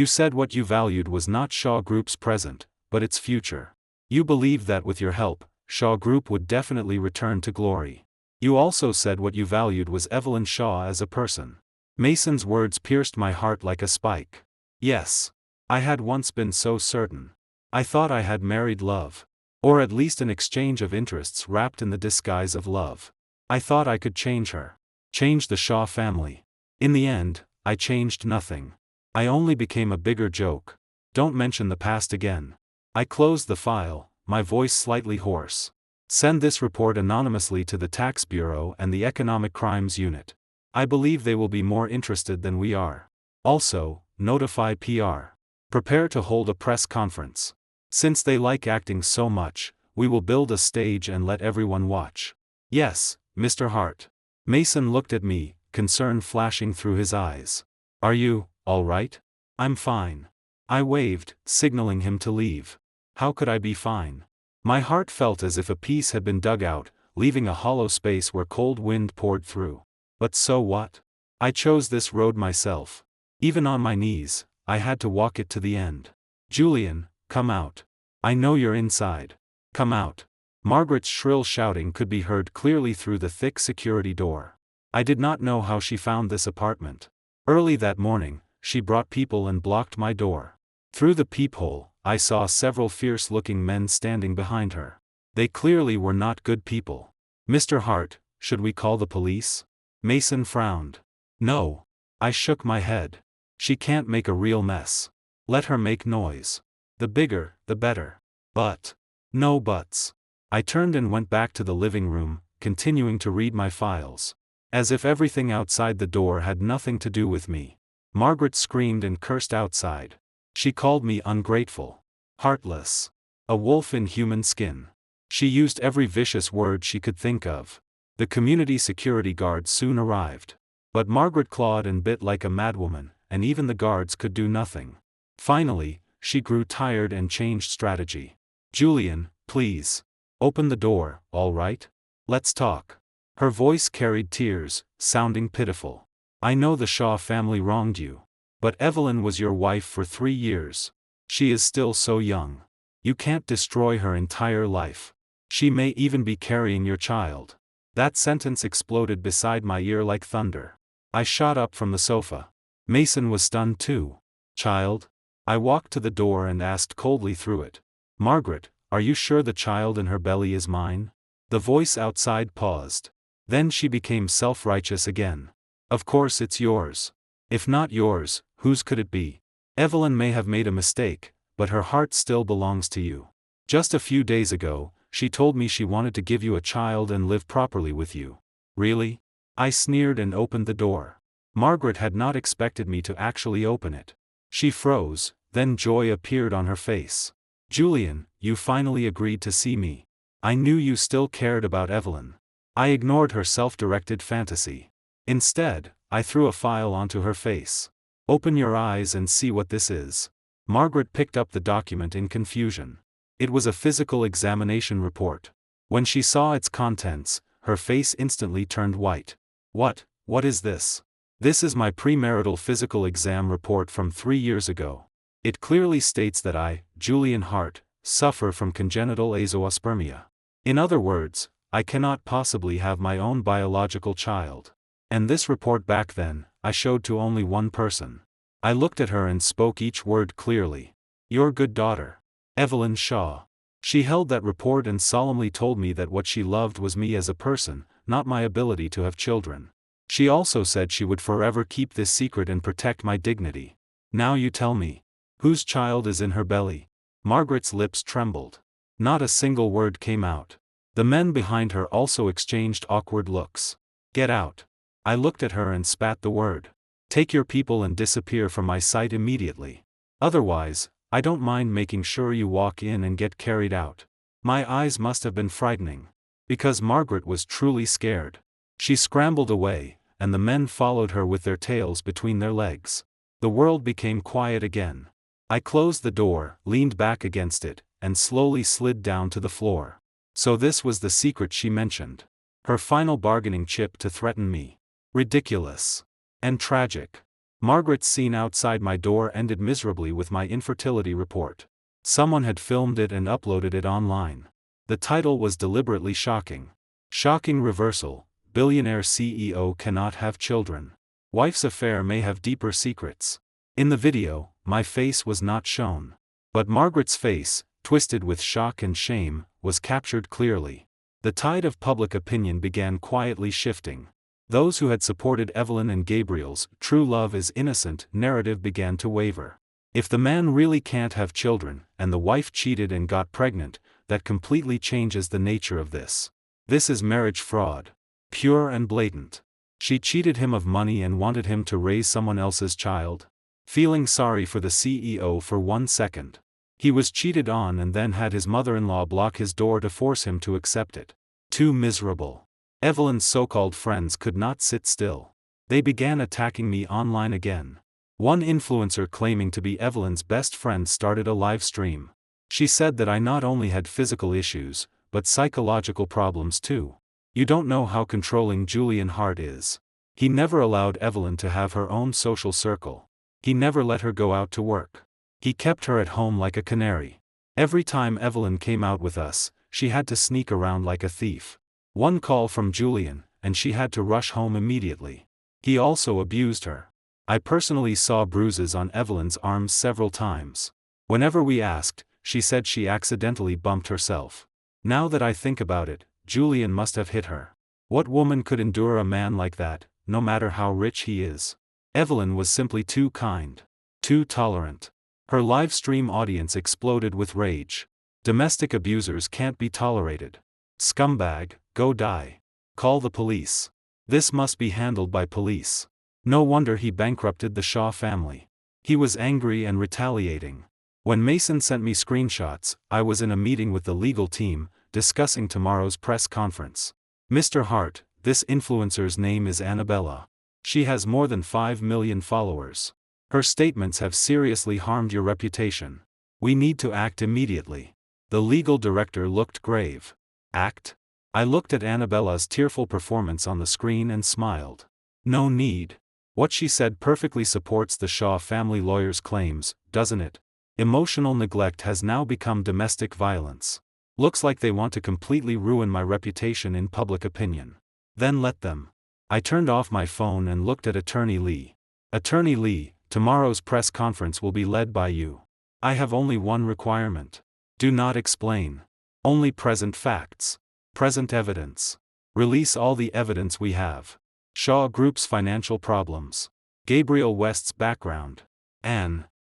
said what you valued was not Shaw Group's present, but its future. You believed that with your help, Shaw Group would definitely return to glory. You also said what you valued was Evelyn Shaw as a person. Mason's words pierced my heart like a spike. Yes. I had once been so certain. I thought I had married love. Or at least an exchange of interests wrapped in the disguise of love. I thought I could change her. Change the Shaw family. In the end, I changed nothing. I only became a bigger joke. Don't mention the past again. I closed the file, my voice slightly hoarse. Send this report anonymously to the Tax Bureau and the Economic Crimes Unit. I believe they will be more interested than we are. Also, notify PR. Prepare to hold a press conference. Since they like acting so much, we will build a stage and let everyone watch. Yes, Mr. Hart. Mason looked at me, concern flashing through his eyes. Are you all right? I'm fine. I waved, signaling him to leave. How could I be fine? My heart felt as if a piece had been dug out, leaving a hollow space where cold wind poured through. But so what? I chose this road myself. Even on my knees, I had to walk it to the end. Julian, come out. I know you're inside. Come out. Margaret's shrill shouting could be heard clearly through the thick security door. I did not know how she found this apartment. Early that morning, she brought people and blocked my door. Through the peephole, I saw several fierce-looking men standing behind her. They clearly were not good people. Mr. Hart, should we call the police? Mason frowned. No. I shook my head. She can't make a real mess. Let her make noise. The bigger, the better. But. No buts. I turned and went back to the living room, continuing to read my files. As if everything outside the door had nothing to do with me. Margaret screamed and cursed outside. She called me ungrateful. Heartless. A wolf in human skin. She used every vicious word she could think of. The community security guards soon arrived. But Margaret clawed and bit like a madwoman, and even the guards could do nothing. Finally, she grew tired and changed strategy. Julian, please. Open the door, all right? Let's talk. Her voice carried tears, sounding pitiful. I know the Shaw family wronged you. But Evelyn was your wife for 3 years. She is still so young. You can't destroy her entire life. She may even be carrying your child. That sentence exploded beside my ear like thunder. I shot up from the sofa. Mason was stunned too. Child? I walked to the door and asked coldly through it. Margaret, are you sure the child in her belly is mine? The voice outside paused. Then she became self-righteous again. Of course it's yours. If not yours, whose could it be? Evelyn may have made a mistake, but her heart still belongs to you. Just a few days ago, she told me she wanted to give you a child and live properly with you. Really? I sneered and opened the door. Margaret had not expected me to actually open it. She froze, then joy appeared on her face. Julian, you finally agreed to see me. I knew you still cared about Evelyn. I ignored her self-directed fantasy. Instead, I threw a file onto her face. Open your eyes and see what this is. Margaret picked up the document in confusion. It was a physical examination report. When she saw its contents, her face instantly turned white. What is this? This is my premarital physical exam report from 3 years ago. It clearly states that I, Julian Hart, suffer from congenital azoospermia. In other words, I cannot possibly have my own biological child. And this report back then, I showed to only one person. I looked at her and spoke each word clearly. Your good daughter. Evelyn Shaw. She held that report and solemnly told me that what she loved was me as a person, not my ability to have children. She also said she would forever keep this secret and protect my dignity. Now you tell me. Whose child is in her belly? Margaret's lips trembled. Not a single word came out. The men behind her also exchanged awkward looks. Get out. I looked at her and spat the word. Take your people and disappear from my sight immediately. Otherwise, I don't mind making sure you walk in and get carried out. My eyes must have been frightening. Because Margaret was truly scared. She scrambled away, and the men followed her with their tails between their legs. The world became quiet again. I closed the door, leaned back against it, and slowly slid down to the floor. So this was the secret she mentioned. Her final bargaining chip to threaten me. Ridiculous. And tragic. Margaret's scene outside my door ended miserably with my infertility report. Someone had filmed it and uploaded it online. The title was deliberately shocking. Shocking reversal. Billionaire CEO cannot have children. Wife's affair may have deeper secrets. In the video, my face was not shown. But Margaret's face, twisted with shock and shame, was captured clearly. The tide of public opinion began quietly shifting. Those who had supported Evelyn and Gabriel's "true love is innocent" narrative began to waver. If the man really can't have children, and the wife cheated and got pregnant, that completely changes the nature of this. This is marriage fraud. Pure and blatant. She cheated him of money and wanted him to raise someone else's child. Feeling sorry for the CEO for 1 second. He was cheated on and then had his mother-in-law block his door to force him to accept it. Too miserable. Evelyn's so-called friends could not sit still. They began attacking me online again. One influencer claiming to be Evelyn's best friend started a live stream. She said that I not only had physical issues, but psychological problems too. You don't know how controlling Julian Hart is. He never allowed Evelyn to have her own social circle. He never let her go out to work. He kept her at home like a canary. Every time Evelyn came out with us, she had to sneak around like a thief. One call from Julian, and she had to rush home immediately. He also abused her. I personally saw bruises on Evelyn's arms several times. Whenever we asked, she said she accidentally bumped herself. Now that I think about it, Julian must have hit her. What woman could endure a man like that, no matter how rich he is? Evelyn was simply too kind. Too tolerant. Her live stream audience exploded with rage. Domestic abusers can't be tolerated. Scumbag, go die. Call the police. This must be handled by police. No wonder he bankrupted the Shaw family. He was angry and retaliating. When Mason sent me screenshots, I was in a meeting with the legal team, discussing tomorrow's press conference. Mr. Hart, this influencer's name is Annabella. She has more than 5 million followers. Her statements have seriously harmed your reputation. We need to act immediately. The legal director looked grave. Act? I looked at Annabella's tearful performance on the screen and smiled. No need. What she said perfectly supports the Shaw family lawyer's claims, doesn't it? Emotional neglect has now become domestic violence. Looks like they want to completely ruin my reputation in public opinion. Then let them. I turned off my phone and looked at Attorney Lee. Attorney Lee, tomorrow's press conference will be led by you. I have only one requirement. Do not explain. Only present facts. Present evidence. Release all the evidence we have. Shaw Group's financial problems. Gabriel West's background.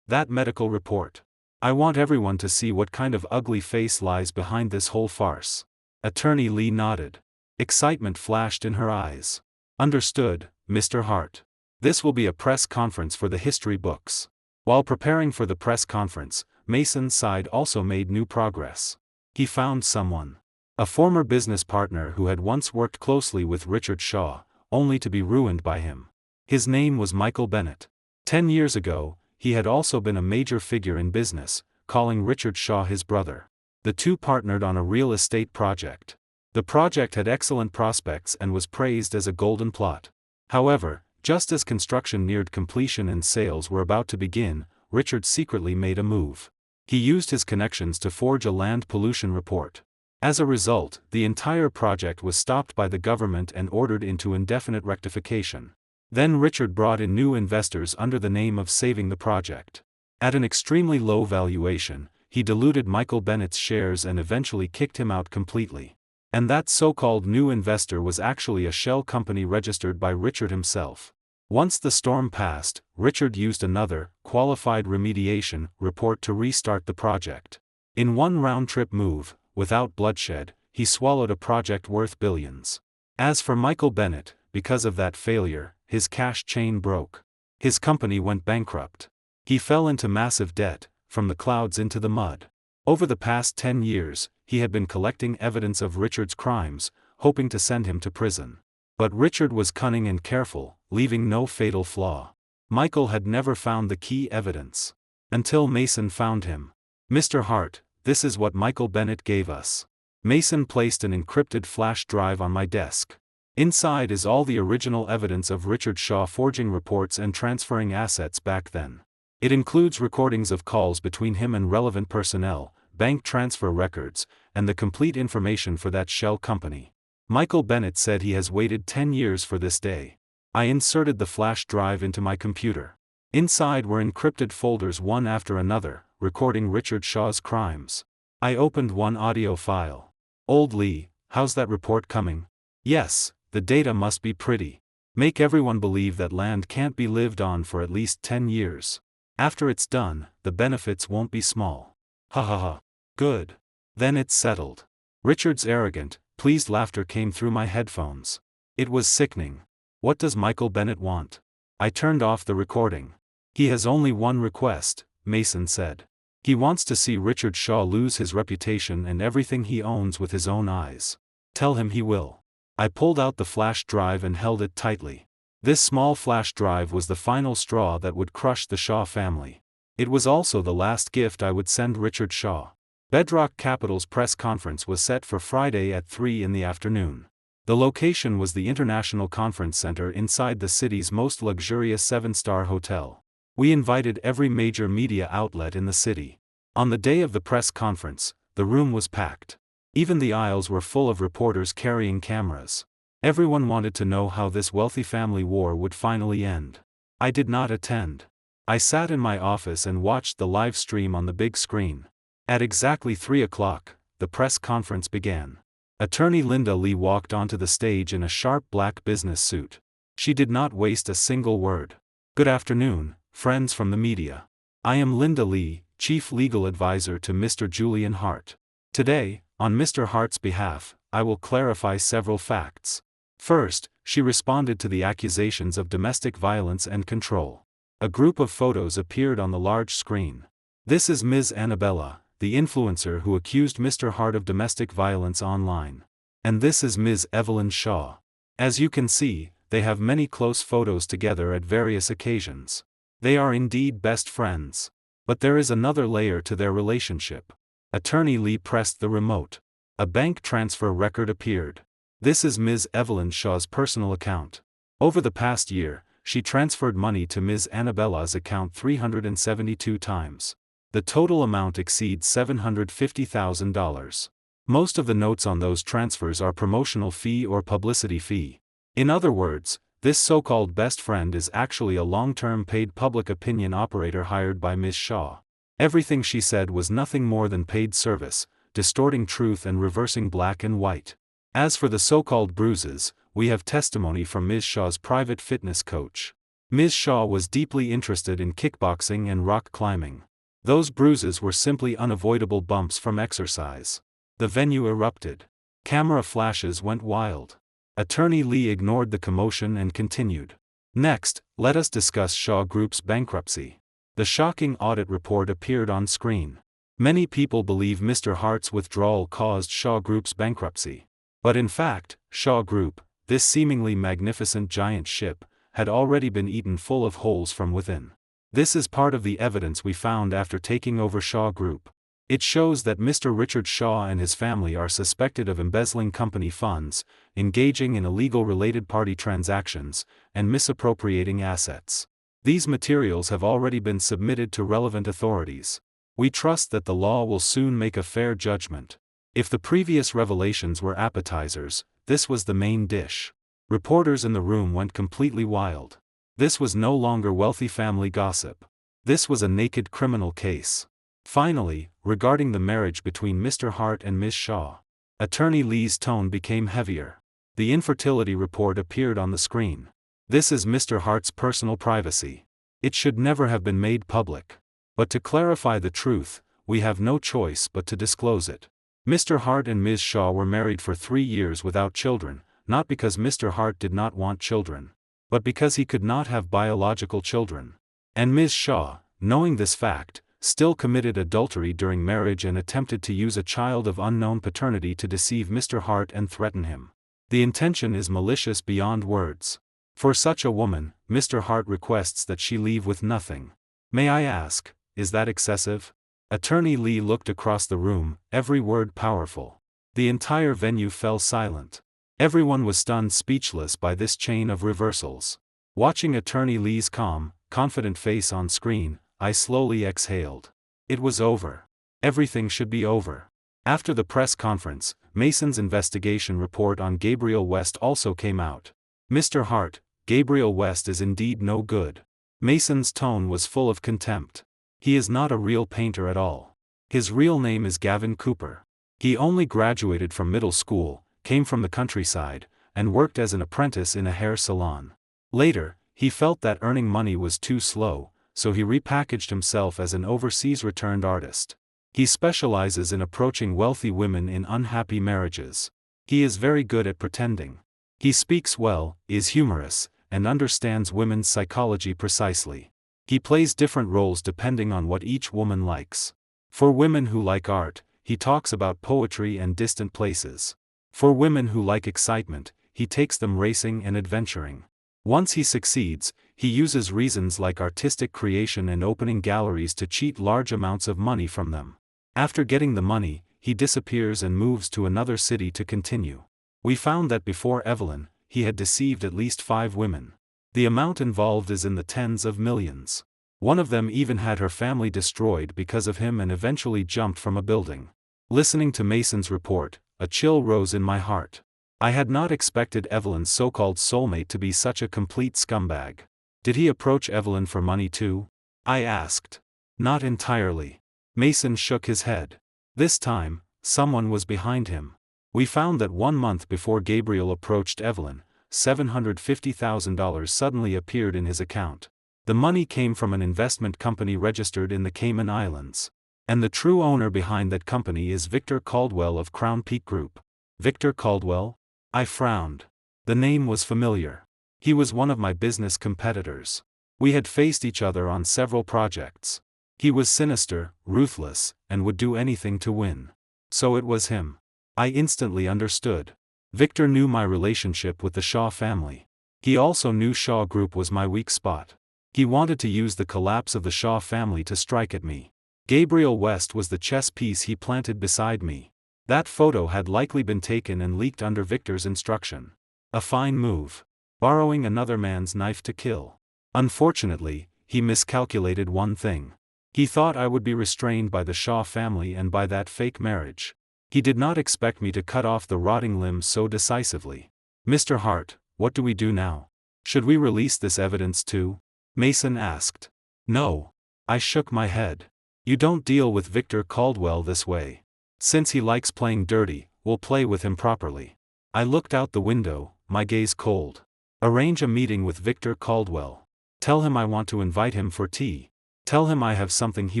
That medical report. I want everyone to see what kind of ugly face lies behind this whole farce. Attorney Lee nodded. Excitement flashed in her eyes. Understood, Mr. Hart. This will be a press conference for the history books. While preparing for the press conference, Mason's side also made new progress. He found someone. A former business partner who had once worked closely with Richard Shaw, only to be ruined by him. His name was Michael Bennett. 10 years ago, he had also been a major figure in business, calling Richard Shaw his brother. The two partnered on a real estate project. The project had excellent prospects and was praised as a golden plot. However, just as construction neared completion and sales were about to begin, Richard secretly made a move. He used his connections to forge a land pollution report. As a result, the entire project was stopped by the government and ordered into indefinite rectification. Then Richard brought in new investors under the name of saving the project. At an extremely low valuation, he diluted Michael Bennett's shares and eventually kicked him out completely. And that so-called new investor was actually a shell company registered by Richard himself. Once the storm passed, Richard used another, qualified remediation, report to restart the project. In one round-trip move, without bloodshed, he swallowed a project worth billions. As for Michael Bennett, because of that failure, his cash chain broke. His company went bankrupt. He fell into massive debt, from the clouds into the mud. Over the past 10 years, he had been collecting evidence of Richard's crimes, hoping to send him to prison. But Richard was cunning and careful, leaving no fatal flaw. Michael had never found the key evidence. Until Mason found him. Mr. Hart, this is what Michael Bennett gave us. Mason placed an encrypted flash drive on my desk. Inside is all the original evidence of Richard Shaw forging reports and transferring assets back then. It includes recordings of calls between him and relevant personnel, bank transfer records, and the complete information for that shell company. Michael Bennett said he has waited 10 years for this day. I inserted the flash drive into my computer. Inside were encrypted folders one after another, recording Richard Shaw's crimes. I opened one audio file. Old Lee, how's that report coming? Yes, the data must be pretty. Make everyone believe that land can't be lived on for at least 10 years. After it's done, the benefits won't be small. Ha ha ha. Good. Then it's settled. Richard's arrogant, pleased laughter came through my headphones. It was sickening. What does Michael Bennett want? I turned off the recording. He has only one request, Mason said. He wants to see Richard Shaw lose his reputation and everything he owns with his own eyes. Tell him he will. I pulled out the flash drive and held it tightly. This small flash drive was the final straw that would crush the Shaw family. It was also the last gift I would send Richard Shaw. Bedrock Capital's press conference was set for Friday at 3 in the afternoon. The location was the International Conference Center inside the city's most luxurious 7-star hotel. We invited every major media outlet in the city. On the day of the press conference, the room was packed. Even the aisles were full of reporters carrying cameras. Everyone wanted to know how this wealthy family war would finally end. I did not attend. I sat in my office and watched the live stream on the big screen. At exactly 3 o'clock, the press conference began. Attorney Linda Lee walked onto the stage in a sharp black business suit. She did not waste a single word. "Good afternoon, friends from the media. I am Linda Lee, Chief Legal Advisor to Mr. Julian Hart. Today, on Mr. Hart's behalf, I will clarify several facts." First, she responded to the accusations of domestic violence and control. A group of photos appeared on the large screen. This is Ms. Annabella, the influencer who accused Mr. Hart of domestic violence online. And this is Ms. Evelyn Shaw. As you can see, they have many close photos together at various occasions. They are indeed best friends. But there is another layer to their relationship. Attorney Lee pressed the remote. A bank transfer record appeared. This is Ms. Evelyn Shaw's personal account. Over the past year, she transferred money to Ms. Annabella's account 372 times. The total amount exceeds $750,000. Most of the notes on those transfers are promotional fee or publicity fee. In other words, this so-called best friend is actually a long-term paid public opinion operator hired by Ms. Shaw. Everything she said was nothing more than paid service, distorting truth and reversing black and white. As for the so-called bruises, we have testimony from Ms. Shaw's private fitness coach. Ms. Shaw was deeply interested in kickboxing and rock climbing. Those bruises were simply unavoidable bumps from exercise. The venue erupted. Camera flashes went wild. Attorney Lee ignored the commotion and continued. Next, let us discuss Shaw Group's bankruptcy. The shocking audit report appeared on screen. Many people believe Mr. Hart's withdrawal caused Shaw Group's bankruptcy. But in fact, Shaw Group, this seemingly magnificent giant ship, had already been eaten full of holes from within. This is part of the evidence we found after taking over Shaw Group. It shows that Mr. Richard Shaw and his family are suspected of embezzling company funds, engaging in illegal related party transactions, and misappropriating assets. These materials have already been submitted to relevant authorities. We trust that the law will soon make a fair judgment. If the previous revelations were appetizers, this was the main dish. Reporters in the room went completely wild. This was no longer wealthy family gossip. This was a naked criminal case. Finally, regarding the marriage between Mr. Hart and Ms. Shaw, Attorney Lee's tone became heavier. The infertility report appeared on the screen. This is Mr. Hart's personal privacy. It should never have been made public. But to clarify the truth, we have no choice but to disclose it. Mr. Hart and Ms. Shaw were married for 3 years without children, not because Mr. Hart did not want children, but because he could not have biological children. And Ms. Shaw, knowing this fact, still committed adultery during marriage and attempted to use a child of unknown paternity to deceive Mr. Hart and threaten him. The intention is malicious beyond words. For such a woman, Mr. Hart requests that she leave with nothing. May I ask, is that excessive? Attorney Lee looked across the room, every word powerful. The entire venue fell silent. Everyone was stunned speechless by this chain of reversals. Watching Attorney Lee's calm, confident face on screen, I slowly exhaled. It was over. Everything should be over. After the press conference, Mason's investigation report on Gabriel West also came out. Mr. Hart, Gabriel West is indeed no good. Mason's tone was full of contempt. He is not a real painter at all. His real name is Gavin Cooper. He only graduated from middle school, came from the countryside, and worked as an apprentice in a hair salon. Later, he felt that earning money was too slow, so he repackaged himself as an overseas returned artist. He specializes in approaching wealthy women in unhappy marriages. He is very good at pretending. He speaks well, is humorous, and understands women's psychology precisely. He plays different roles depending on what each woman likes. For women who like art, he talks about poetry and distant places. For women who like excitement, he takes them racing and adventuring. Once he succeeds, he uses reasons like artistic creation and opening galleries to cheat large amounts of money from them. After getting the money, he disappears and moves to another city to continue. We found that before Evelyn, he had deceived at least 5 women. The amount involved is in the tens of millions. One of them even had her family destroyed because of him and eventually jumped from a building. Listening to Mason's report, a chill rose in my heart. I had not expected Evelyn's so-called soulmate to be such a complete scumbag. Did he approach Evelyn for money too? I asked. Not entirely. Mason shook his head. This time, someone was behind him. We found that 1 month before Gabriel approached Evelyn, $750,000 suddenly appeared in his account. The money came from an investment company registered in the Cayman Islands. And the true owner behind that company is Victor Caldwell of Crown Peak Group. Victor Caldwell? I frowned. The name was familiar. He was one of my business competitors. We had faced each other on several projects. He was sinister, ruthless, and would do anything to win. So it was him. I instantly understood. Victor knew my relationship with the Shaw family. He also knew Shaw Group was my weak spot. He wanted to use the collapse of the Shaw family to strike at me. Gabriel West was the chess piece he planted beside me. That photo had likely been taken and leaked under Victor's instruction. A fine move. Borrowing another man's knife to kill. Unfortunately, he miscalculated one thing. He thought I would be restrained by the Shaw family and by that fake marriage. He did not expect me to cut off the rotting limbs so decisively. Mr. Hart, what do we do now? Should we release this evidence too? Mason asked. No. I shook my head. You don't deal with Victor Caldwell this way. Since he likes playing dirty, we'll play with him properly. I looked out the window, my gaze cold. Arrange a meeting with Victor Caldwell. Tell him I want to invite him for tea. Tell him I have something he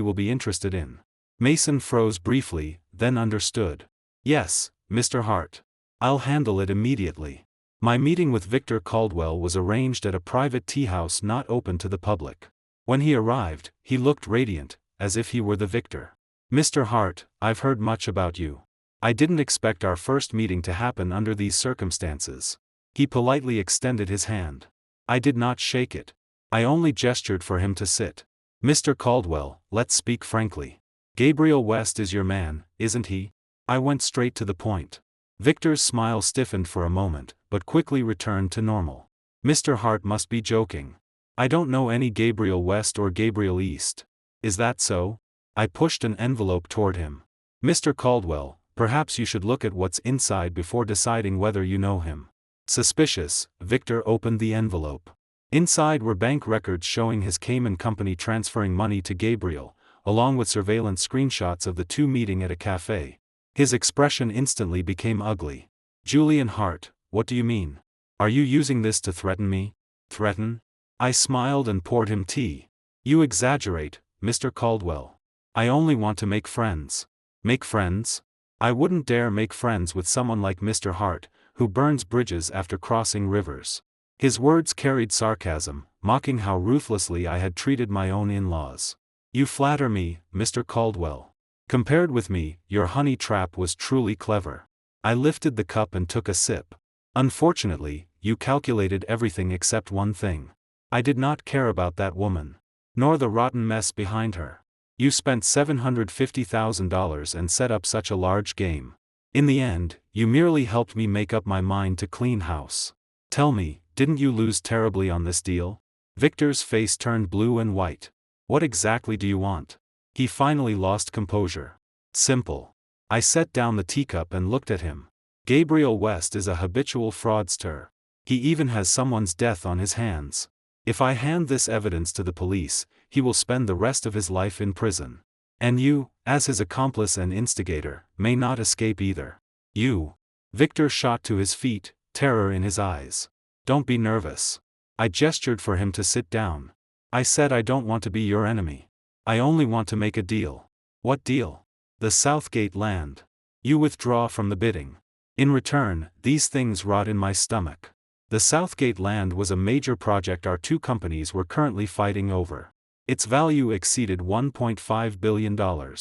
will be interested in. Mason froze briefly, then understood. Yes, Mr. Hart. I'll handle it immediately. My meeting with Victor Caldwell was arranged at a private tea house not open to the public. When he arrived, he looked radiant, as if he were the victor. Mr. Hart, I've heard much about you. I didn't expect our first meeting to happen under these circumstances. He politely extended his hand. I did not shake it. I only gestured for him to sit. Mr. Caldwell, let's speak frankly. Gabriel West is your man, isn't he? I went straight to the point. Victor's smile stiffened for a moment, but quickly returned to normal. Mr. Hart must be joking. I don't know any Gabriel West or Gabriel East. Is that so? I pushed an envelope toward him. Mr. Caldwell, perhaps you should look at what's inside before deciding whether you know him. Suspicious, Victor opened the envelope. Inside were bank records showing his Cayman company transferring money to Gabriel, along with surveillance screenshots of the two meeting at a cafe. His expression instantly became ugly. Julian Hart, what do you mean? Are you using this to threaten me? Threaten? I smiled and poured him tea. You exaggerate, Mr. Caldwell. I only want to make friends. Make friends? I wouldn't dare make friends with someone like Mr. Hart, who burns bridges after crossing rivers. His words carried sarcasm, mocking how ruthlessly I had treated my own in-laws. You flatter me, Mr. Caldwell. Compared with me, your honey trap was truly clever. I lifted the cup and took a sip. Unfortunately, you calculated everything except one thing. I did not care about that woman. Nor the rotten mess behind her. You spent $750,000 and set up such a large game. In the end, you merely helped me make up my mind to clean house. Tell me, didn't you lose terribly on this deal? Victor's face turned blue and white. What exactly do you want? He finally lost composure. Simple. I set down the teacup and looked at him. Gabriel West is a habitual fraudster. He even has someone's death on his hands. If I hand this evidence to the police, he will spend the rest of his life in prison. And you, as his accomplice and instigator, may not escape either. You. Victor shot to his feet, terror in his eyes. Don't be nervous. I gestured for him to sit down. I said I don't want to be your enemy. I only want to make a deal. What deal? The Southgate land. You withdraw from the bidding. In return, these things rot in my stomach. The Southgate land was a major project our two companies were currently fighting over. Its value exceeded $1.5 billion.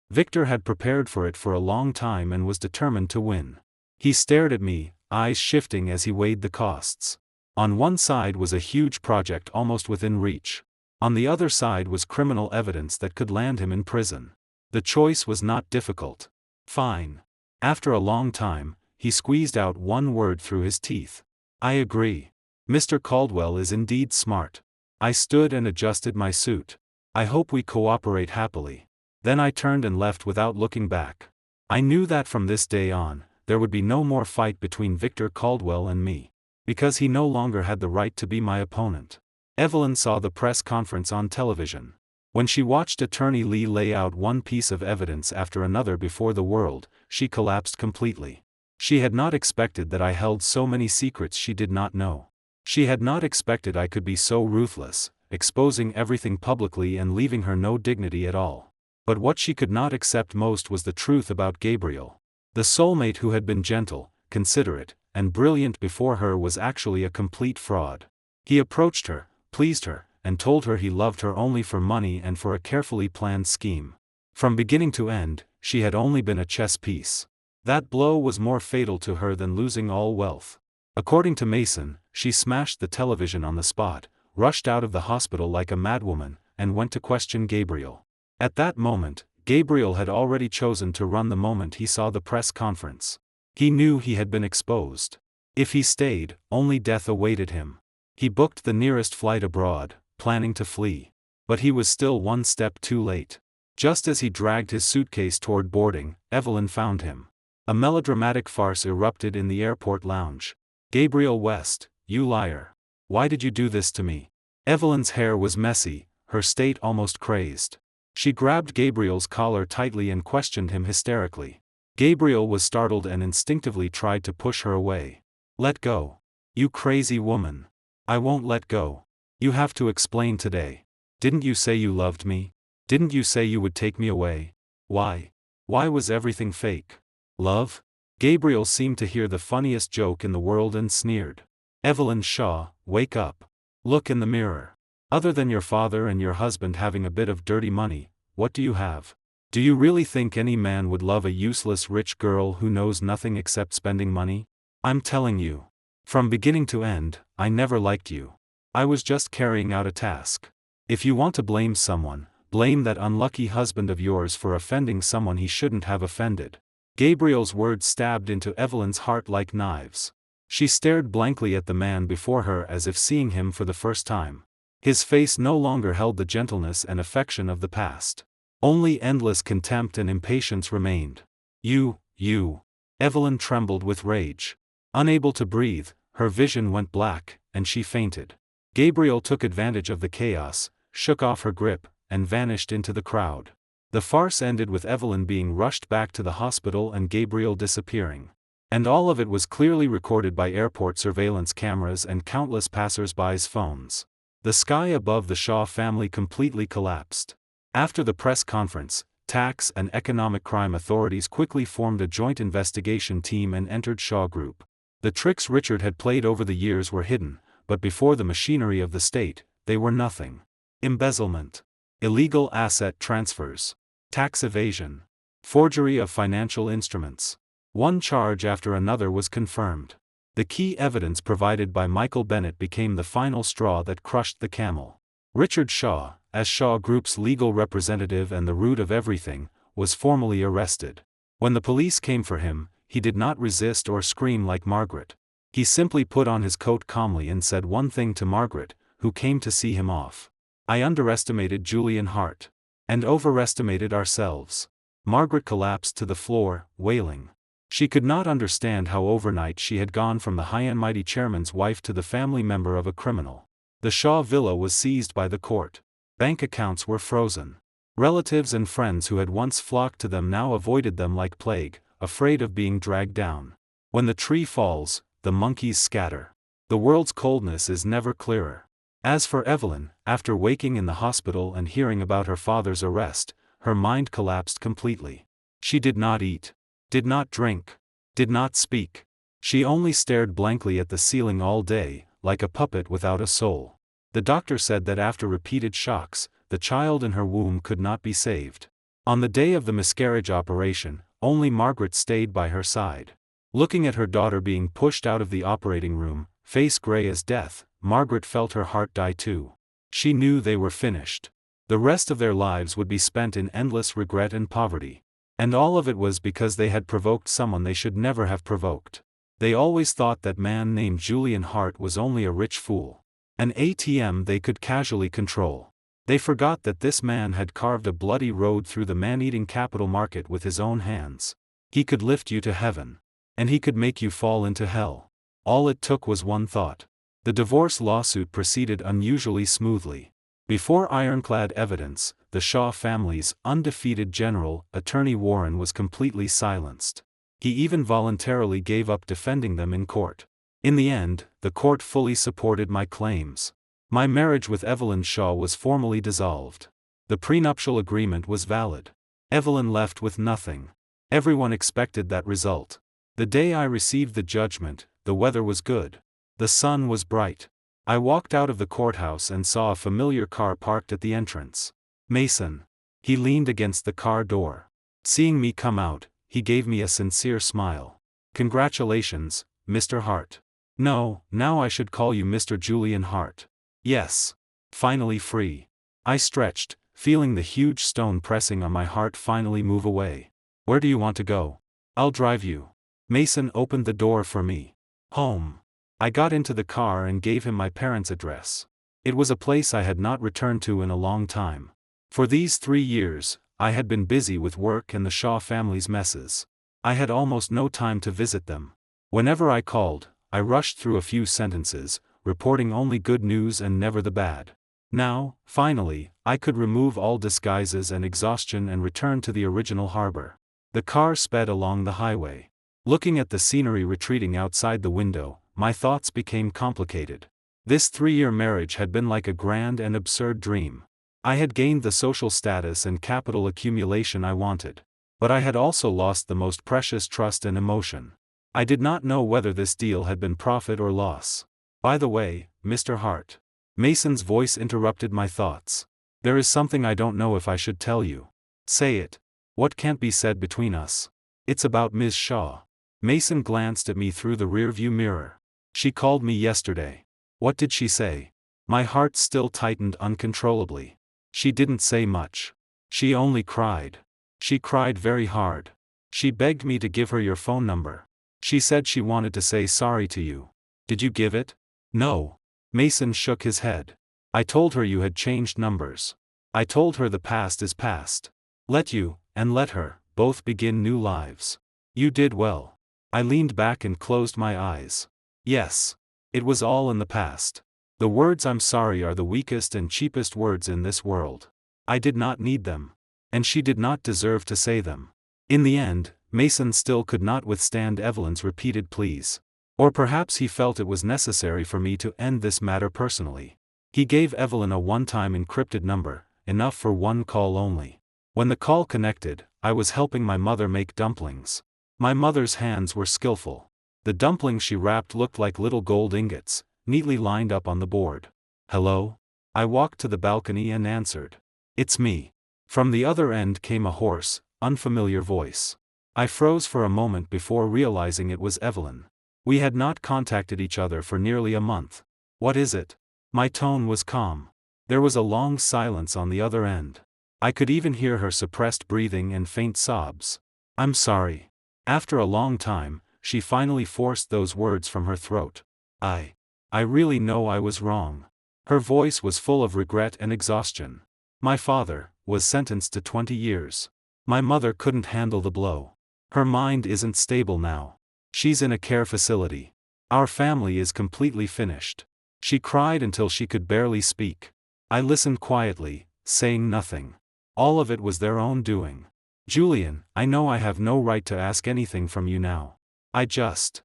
Victor had prepared for it for a long time and was determined to win. He stared at me, eyes shifting as he weighed the costs. On one side was a huge project almost within reach. On the other side was criminal evidence that could land him in prison. The choice was not difficult. Fine. After a long time, he squeezed out one word through his teeth. I agree. Mr. Caldwell is indeed smart. I stood and adjusted my suit. I hope we cooperate happily. Then I turned and left without looking back. I knew that from this day on, there would be no more fight between Victor Caldwell and me. Because he no longer had the right to be my opponent. Evelyn saw the press conference on television. When she watched Attorney Lee lay out one piece of evidence after another before the world, she collapsed completely. She had not expected that I held so many secrets she did not know. She had not expected I could be so ruthless, exposing everything publicly and leaving her no dignity at all. But what she could not accept most was the truth about Gabriel. The soulmate who had been gentle, considerate, and brilliant before her was actually a complete fraud. He approached her, pleased her, and told her he loved her only for money and for a carefully planned scheme. From beginning to end, she had only been a chess piece. That blow was more fatal to her than losing all wealth. According to Mason, she smashed the television on the spot, rushed out of the hospital like a madwoman, and went to question Gabriel. At that moment, Gabriel had already chosen to run the moment he saw the press conference. He knew he had been exposed. If he stayed, only death awaited him. He booked the nearest flight abroad, planning to flee. But he was still one step too late. Just as he dragged his suitcase toward boarding, Evelyn found him. A melodramatic farce erupted in the airport lounge. Gabriel West, you liar. Why did you do this to me? Evelyn's hair was messy, her state almost crazed. She grabbed Gabriel's collar tightly and questioned him hysterically. Gabriel was startled and instinctively tried to push her away. Let go. You crazy woman. I won't let go. You have to explain today. Didn't you say you loved me? Didn't you say you would take me away? Why? Why was everything fake? Love? Gabriel seemed to hear the funniest joke in the world and sneered. Evelyn Shaw, wake up. Look in the mirror. Other than your father and your husband having a bit of dirty money, what do you have? Do you really think any man would love a useless rich girl who knows nothing except spending money? I'm telling you. From beginning to end, I never liked you. I was just carrying out a task. If you want to blame someone, blame that unlucky husband of yours for offending someone he shouldn't have offended. Gabriel's words stabbed into Evelyn's heart like knives. She stared blankly at the man before her as if seeing him for the first time. His face no longer held the gentleness and affection of the past. Only endless contempt and impatience remained. You. Evelyn trembled with rage. Unable to breathe, her vision went black, and she fainted. Gabriel took advantage of the chaos, shook off her grip, and vanished into the crowd. The farce ended with Evelyn being rushed back to the hospital and Gabriel disappearing. And all of it was clearly recorded by airport surveillance cameras and countless passers-by's phones. The sky above the Shaw family completely collapsed. After the press conference, tax and economic crime authorities quickly formed a joint investigation team and entered Shaw Group. The tricks Richard had played over the years were hidden, but before the machinery of the state, they were nothing. Embezzlement, illegal asset transfers, tax evasion, forgery of financial instruments. One charge after another was confirmed. The key evidence provided by Michael Bennett became the final straw that crushed the camel. Richard Shaw, as Shaw Group's legal representative and the root of everything, was formally arrested. When the police came for him, he did not resist or scream like Margaret. He simply put on his coat calmly and said one thing to Margaret, who came to see him off. I underestimated Julian Hart. And overestimated ourselves. Margaret collapsed to the floor, wailing. She could not understand how overnight she had gone from the high and mighty chairman's wife to the family member of a criminal. The Shaw villa was seized by the court. Bank accounts were frozen. Relatives and friends who had once flocked to them now avoided them like plague, afraid of being dragged down. When the tree falls, the monkeys scatter. The world's coldness is never clearer. As for Evelyn, after waking in the hospital and hearing about her father's arrest, her mind collapsed completely. She did not eat, did not drink, did not speak. She only stared blankly at the ceiling all day, like a puppet without a soul. The doctor said that after repeated shocks, the child in her womb could not be saved. On the day of the miscarriage operation, only Margaret stayed by her side. Looking at her daughter being pushed out of the operating room, face gray as death, Margaret felt her heart die too. She knew they were finished. The rest of their lives would be spent in endless regret and poverty. And all of it was because they had provoked someone they should never have provoked. They always thought that man named Julian Hart was only a rich fool. An ATM they could casually control. They forgot that this man had carved a bloody road through the man-eating capital market with his own hands. He could lift you to heaven. And he could make you fall into hell. All it took was one thought. The divorce lawsuit proceeded unusually smoothly. Before ironclad evidence, the Shaw family's undefeated general, Attorney Warren, was completely silenced. He even voluntarily gave up defending them in court. In the end, the court fully supported my claims. My marriage with Evelyn Shaw was formally dissolved. The prenuptial agreement was valid. Evelyn left with nothing. Everyone expected that result. The day I received the judgment, the weather was good. The sun was bright. I walked out of the courthouse and saw a familiar car parked at the entrance. Mason. He leaned against the car door. Seeing me come out, he gave me a sincere smile. Congratulations, Mr. Hart. No, now I should call you Mr. Julian Hart. Yes. Finally free. I stretched, feeling the huge stone pressing on my heart finally move away. Where do you want to go? I'll drive you. Mason opened the door for me. Home. I got into the car and gave him my parents' address. It was a place I had not returned to in a long time. For these 3 years, I had been busy with work and the Shaw family's messes. I had almost no time to visit them. Whenever I called, I rushed through a few sentences, reporting only good news and never the bad. Now, finally, I could remove all disguises and exhaustion and return to the original harbor. The car sped along the highway. Looking at the scenery retreating outside the window, my thoughts became complicated. This 3-year marriage had been like a grand and absurd dream. I had gained the social status and capital accumulation I wanted. But I had also lost the most precious trust and emotion. I did not know whether this deal had been profit or loss. By the way, Mr. Hart. Mason's voice interrupted my thoughts. There is something I don't know if I should tell you. Say it. What can't be said between us? It's about Ms. Shaw. Mason glanced at me through the rearview mirror. She called me yesterday. What did she say? My heart still tightened uncontrollably. She didn't say much. She only cried. She cried very hard. She begged me to give her your phone number. She said she wanted to say sorry to you. Did you give it? No. Mason shook his head. I told her you had changed numbers. I told her the past is past. Let you, and let her, both begin new lives. You did well. I leaned back and closed my eyes. Yes. It was all in the past. The words I'm sorry are the weakest and cheapest words in this world. I did not need them. And she did not deserve to say them. In the end, Mason still could not withstand Evelyn's repeated pleas. Or perhaps he felt it was necessary for me to end this matter personally. He gave Evelyn a one-time encrypted number, enough for one call only. When the call connected, I was helping my mother make dumplings. My mother's hands were skillful. The dumplings she wrapped looked like little gold ingots, neatly lined up on the board. Hello? I walked to the balcony and answered. It's me. From the other end came a hoarse, unfamiliar voice. I froze for a moment before realizing it was Evelyn. We had not contacted each other for nearly a month. What is it? My tone was calm. There was a long silence on the other end. I could even hear her suppressed breathing and faint sobs. I'm sorry. After a long time, she finally forced those words from her throat. I really know I was wrong. Her voice was full of regret and exhaustion. My father was sentenced to 20 years. My mother couldn't handle the blow. Her mind isn't stable now. She's in a care facility. Our family is completely finished. She cried until she could barely speak. I listened quietly, saying nothing. All of it was their own doing. Julian, I know I have no right to ask anything from you now. I just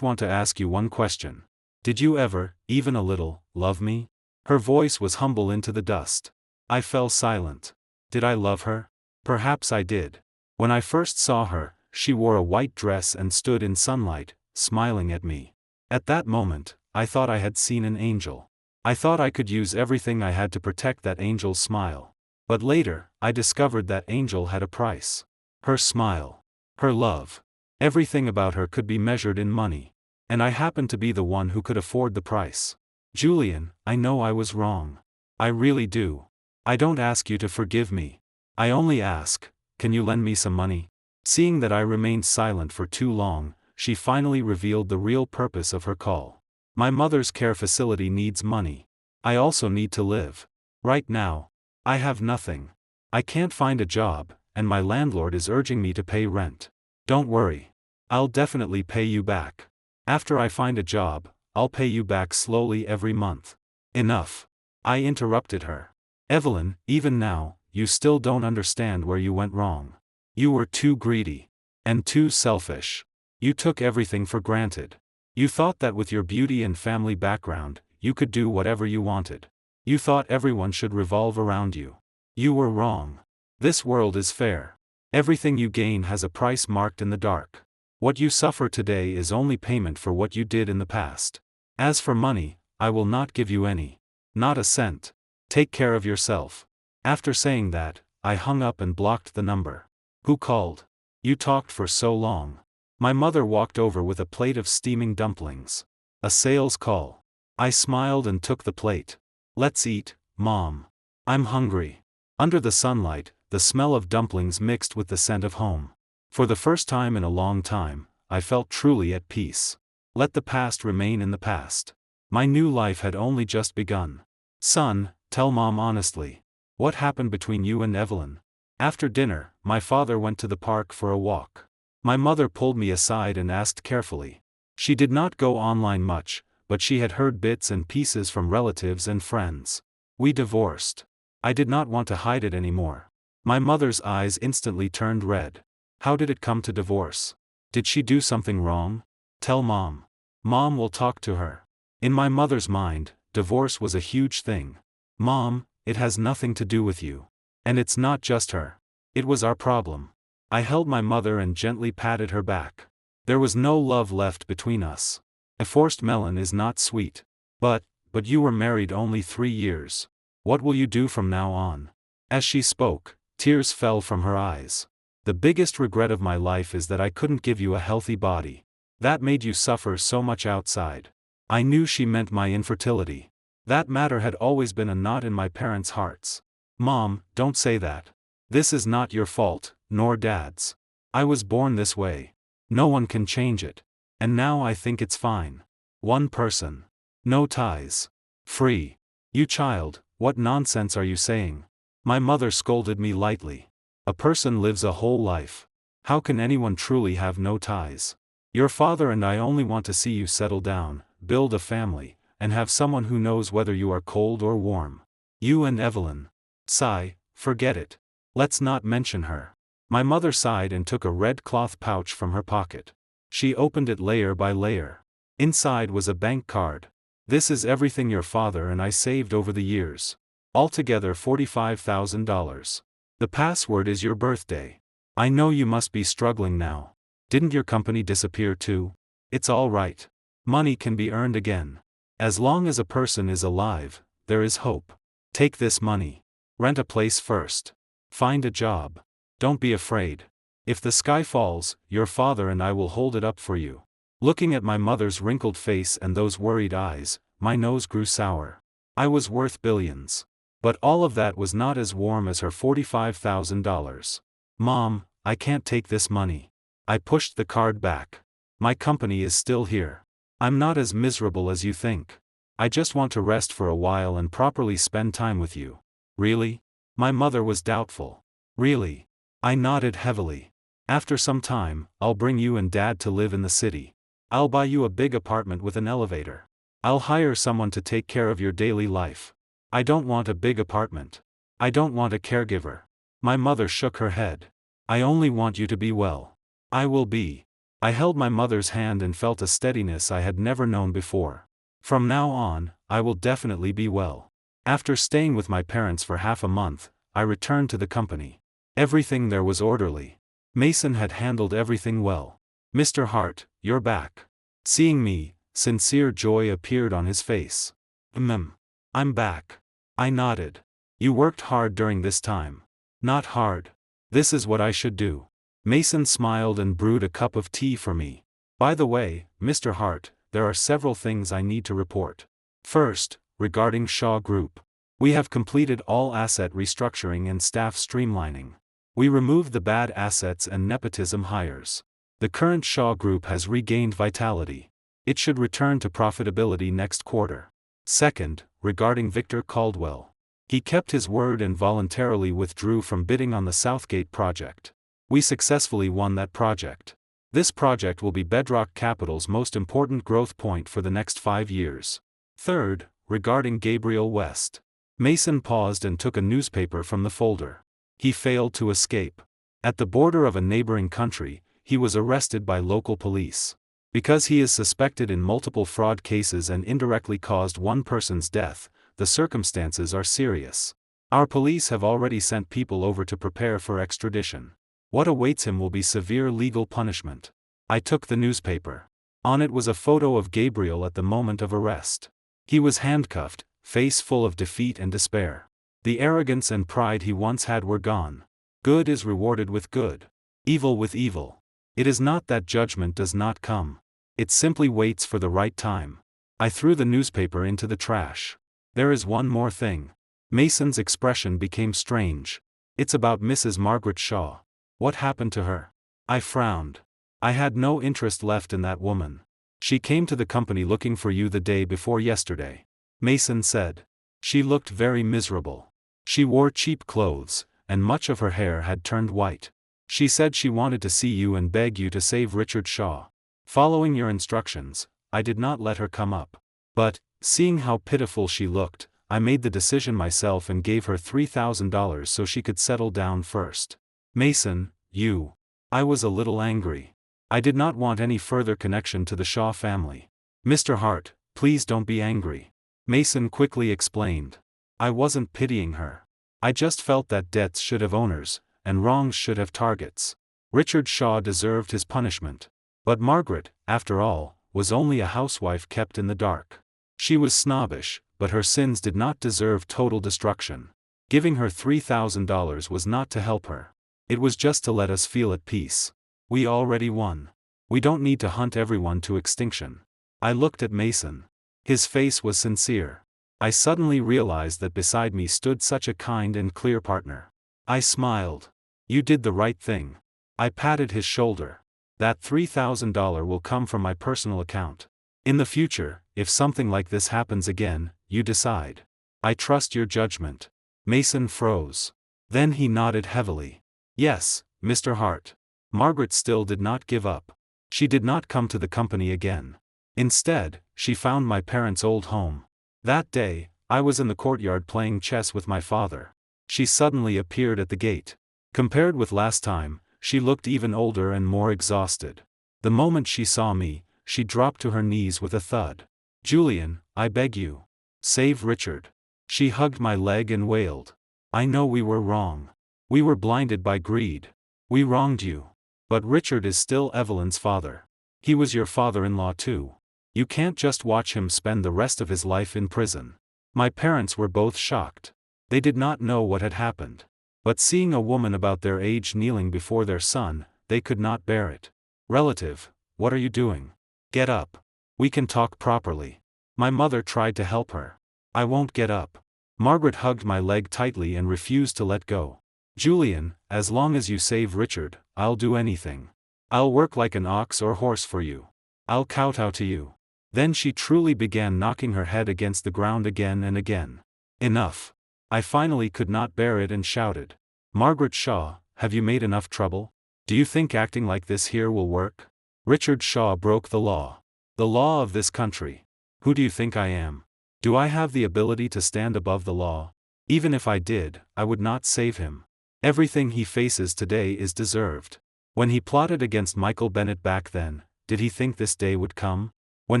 want to ask you one question. Did you ever, even a little, love me? Her voice was humble into the dust. I fell silent. Did I love her? Perhaps I did. When I first saw her, she wore a white dress and stood in sunlight, smiling at me. At that moment, I thought I had seen an angel. I thought I could use everything I had to protect that angel's smile. But later, I discovered that angel had a price. Her smile. Her love. Everything about her could be measured in money. And I happened to be the one who could afford the price. Julian, I know I was wrong. I really do. I don't ask you to forgive me. I only ask, can you lend me some money? Seeing that I remained silent for too long, she finally revealed the real purpose of her call. My mother's care facility needs money. I also need to live. Right now, I have nothing. I can't find a job, and my landlord is urging me to pay rent. Don't worry. I'll definitely pay you back. After I find a job, I'll pay you back slowly every month. Enough. I interrupted her. Evelyn, even now, you still don't understand where you went wrong. You were too greedy. And too selfish. You took everything for granted. You thought that with your beauty and family background, you could do whatever you wanted. You thought everyone should revolve around you. You were wrong. This world is fair. Everything you gain has a price marked in the dark. What you suffer today is only payment for what you did in the past. As for money, I will not give you any. Not a cent. Take care of yourself. After saying that, I hung up and blocked the number. Who called? You talked for so long. My mother walked over with a plate of steaming dumplings. A sales call. I smiled and took the plate. Let's eat, Mom. I'm hungry. Under the sunlight, the smell of dumplings mixed with the scent of home. For the first time in a long time, I felt truly at peace. Let the past remain in the past. My new life had only just begun. Son, tell Mom honestly. What happened between you and Evelyn? After dinner, my father went to the park for a walk. My mother pulled me aside and asked carefully. She did not go online much, but she had heard bits and pieces from relatives and friends. We divorced. I did not want to hide it anymore. My mother's eyes instantly turned red. How did it come to divorce? Did she do something wrong? Tell Mom. Mom will talk to her. In my mother's mind, divorce was a huge thing. Mom, it has nothing to do with you. And it's not just her. It was our problem. I held my mother and gently patted her back. There was no love left between us. A forced melon is not sweet. But you were married only 3 years. What will you do from now on? As she spoke, tears fell from her eyes. The biggest regret of my life is that I couldn't give you a healthy body. That made you suffer so much outside. I knew she meant my infertility. That matter had always been a knot in my parents' hearts. Mom, don't say that. This is not your fault, nor Dad's. I was born this way. No one can change it. And now I think it's fine. One person. No ties. Free. You child, what nonsense are you saying? My mother scolded me lightly. A person lives a whole life. How can anyone truly have no ties? Your father and I only want to see you settle down, build a family, and have someone who knows whether you are cold or warm. You and Evelyn. Sigh, forget it. Let's not mention her. My mother sighed and took a red cloth pouch from her pocket. She opened it layer by layer. Inside was a bank card. This is everything your father and I saved over the years. Altogether $45,000. The password is your birthday. I know you must be struggling now. Didn't your company disappear too? It's all right. Money can be earned again. As long as a person is alive, there is hope. Take this money. Rent a place first. Find a job. Don't be afraid. If the sky falls, your father and I will hold it up for you. Looking at my mother's wrinkled face and those worried eyes, my nose grew sour. I was worth billions. But all of that was not as warm as her $45,000. Mom, I can't take this money. I pushed the card back. My company is still here. I'm not as miserable as you think. I just want to rest for a while and properly spend time with you. Really? My mother was doubtful. Really? I nodded heavily. After some time, I'll bring you and Dad to live in the city. I'll buy you a big apartment with an elevator. I'll hire someone to take care of your daily life. I don't want a big apartment. I don't want a caregiver. My mother shook her head. I only want you to be well. I will be. I held my mother's hand and felt a steadiness I had never known before. From now on, I will definitely be well. After staying with my parents for half a month, I returned to the company. Everything there was orderly. Mason had handled everything well. Mr. Hart, you're back. Seeing me, sincere joy appeared on his face. I'm back. I nodded. You worked hard during this time. Not hard. This is what I should do. Mason smiled and brewed a cup of tea for me. By the way, Mr. Hart, there are several things I need to report. First, regarding Shaw Group. We have completed all asset restructuring and staff streamlining. We removed the bad assets and nepotism hires. The current Shaw Group has regained vitality. It should return to profitability next quarter. Second, regarding Victor Caldwell. He kept his word and voluntarily withdrew from bidding on the Southgate project. We successfully won that project. This project will be Bedrock Capital's most important growth point for the next 5 years. Third, regarding Gabriel West. Mason paused and took a newspaper from the folder. He failed to escape. At the border of a neighboring country, he was arrested by local police. Because he is suspected in multiple fraud cases and indirectly caused one person's death, the circumstances are serious. Our police have already sent people over to prepare for extradition. What awaits him will be severe legal punishment. I took the newspaper. On it was a photo of Gabriel at the moment of arrest. He was handcuffed, face full of defeat and despair. The arrogance and pride he once had were gone. Good is rewarded with good. Evil with evil. It is not that judgment does not come. It simply waits for the right time. I threw the newspaper into the trash. There is one more thing. Mason's expression became strange. It's about Mrs. Margaret Shaw. What happened to her? I frowned. I had no interest left in that woman. She came to the company looking for you the day before yesterday. Mason said. She looked very miserable. She wore cheap clothes, and much of her hair had turned white. She said she wanted to see you and beg you to save Richard Shaw. Following your instructions, I did not let her come up. But, seeing how pitiful she looked, I made the decision myself and gave her $3,000 so she could settle down first. Mason, you. I was a little angry. I did not want any further connection to the Shaw family. Mr. Hart, please don't be angry. Mason quickly explained. I wasn't pitying her. I just felt that debts should have owners, and wrongs should have targets. Richard Shaw deserved his punishment. But Margaret, after all, was only a housewife kept in the dark. She was snobbish, but her sins did not deserve total destruction. Giving her $3,000 was not to help her. It was just to let us feel at peace. We already won. We don't need to hunt everyone to extinction. I looked at Mason. His face was sincere. I suddenly realized that beside me stood such a kind and clear partner. I smiled. You did the right thing. I patted his shoulder. That $3,000 will come from my personal account. In the future, if something like this happens again, you decide. I trust your judgment. Mason froze. Then he nodded heavily. Yes, Mr. Hart. Margaret still did not give up. She did not come to the company again. Instead, she found my parents' old home. That day, I was in the courtyard playing chess with my father. She suddenly appeared at the gate. Compared with last time, she looked even older and more exhausted. The moment she saw me, she dropped to her knees with a thud. Julian, I beg you. Save Richard. She hugged my leg and wailed. I know we were wrong. We were blinded by greed. We wronged you. But Richard is still Evelyn's father. He was your father-in-law too. You can't just watch him spend the rest of his life in prison. My parents were both shocked. They did not know what had happened. But seeing a woman about their age kneeling before their son, they could not bear it. Relative, what are you doing? Get up. We can talk properly. My mother tried to help her. I won't get up. Margaret hugged my leg tightly and refused to let go. Julian, as long as you save Richard, I'll do anything. I'll work like an ox or horse for you. I'll kowtow to you. Then she truly began knocking her head against the ground again and again. Enough. I finally could not bear it and shouted. Margaret Shaw, have you made enough trouble? Do you think acting like this here will work? Richard Shaw broke the law. The law of this country. Who do you think I am? Do I have the ability to stand above the law? Even if I did, I would not save him. Everything he faces today is deserved. When he plotted against Michael Bennett back then, did he think this day would come? When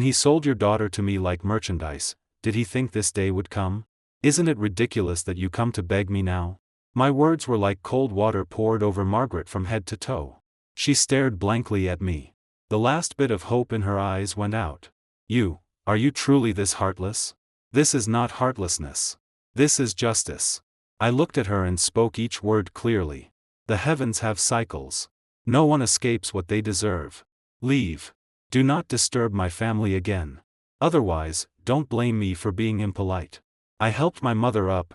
he sold your daughter to me like merchandise, did he think this day would come? Isn't it ridiculous that you come to beg me now? My words were like cold water poured over Margaret from head to toe. She stared blankly at me. The last bit of hope in her eyes went out. Are you truly this heartless? This is not heartlessness. This is justice. I looked at her and spoke each word clearly. The heavens have cycles. No one escapes what they deserve. Leave. Do not disturb my family again. Otherwise, don't blame me for being impolite. I helped my mother up,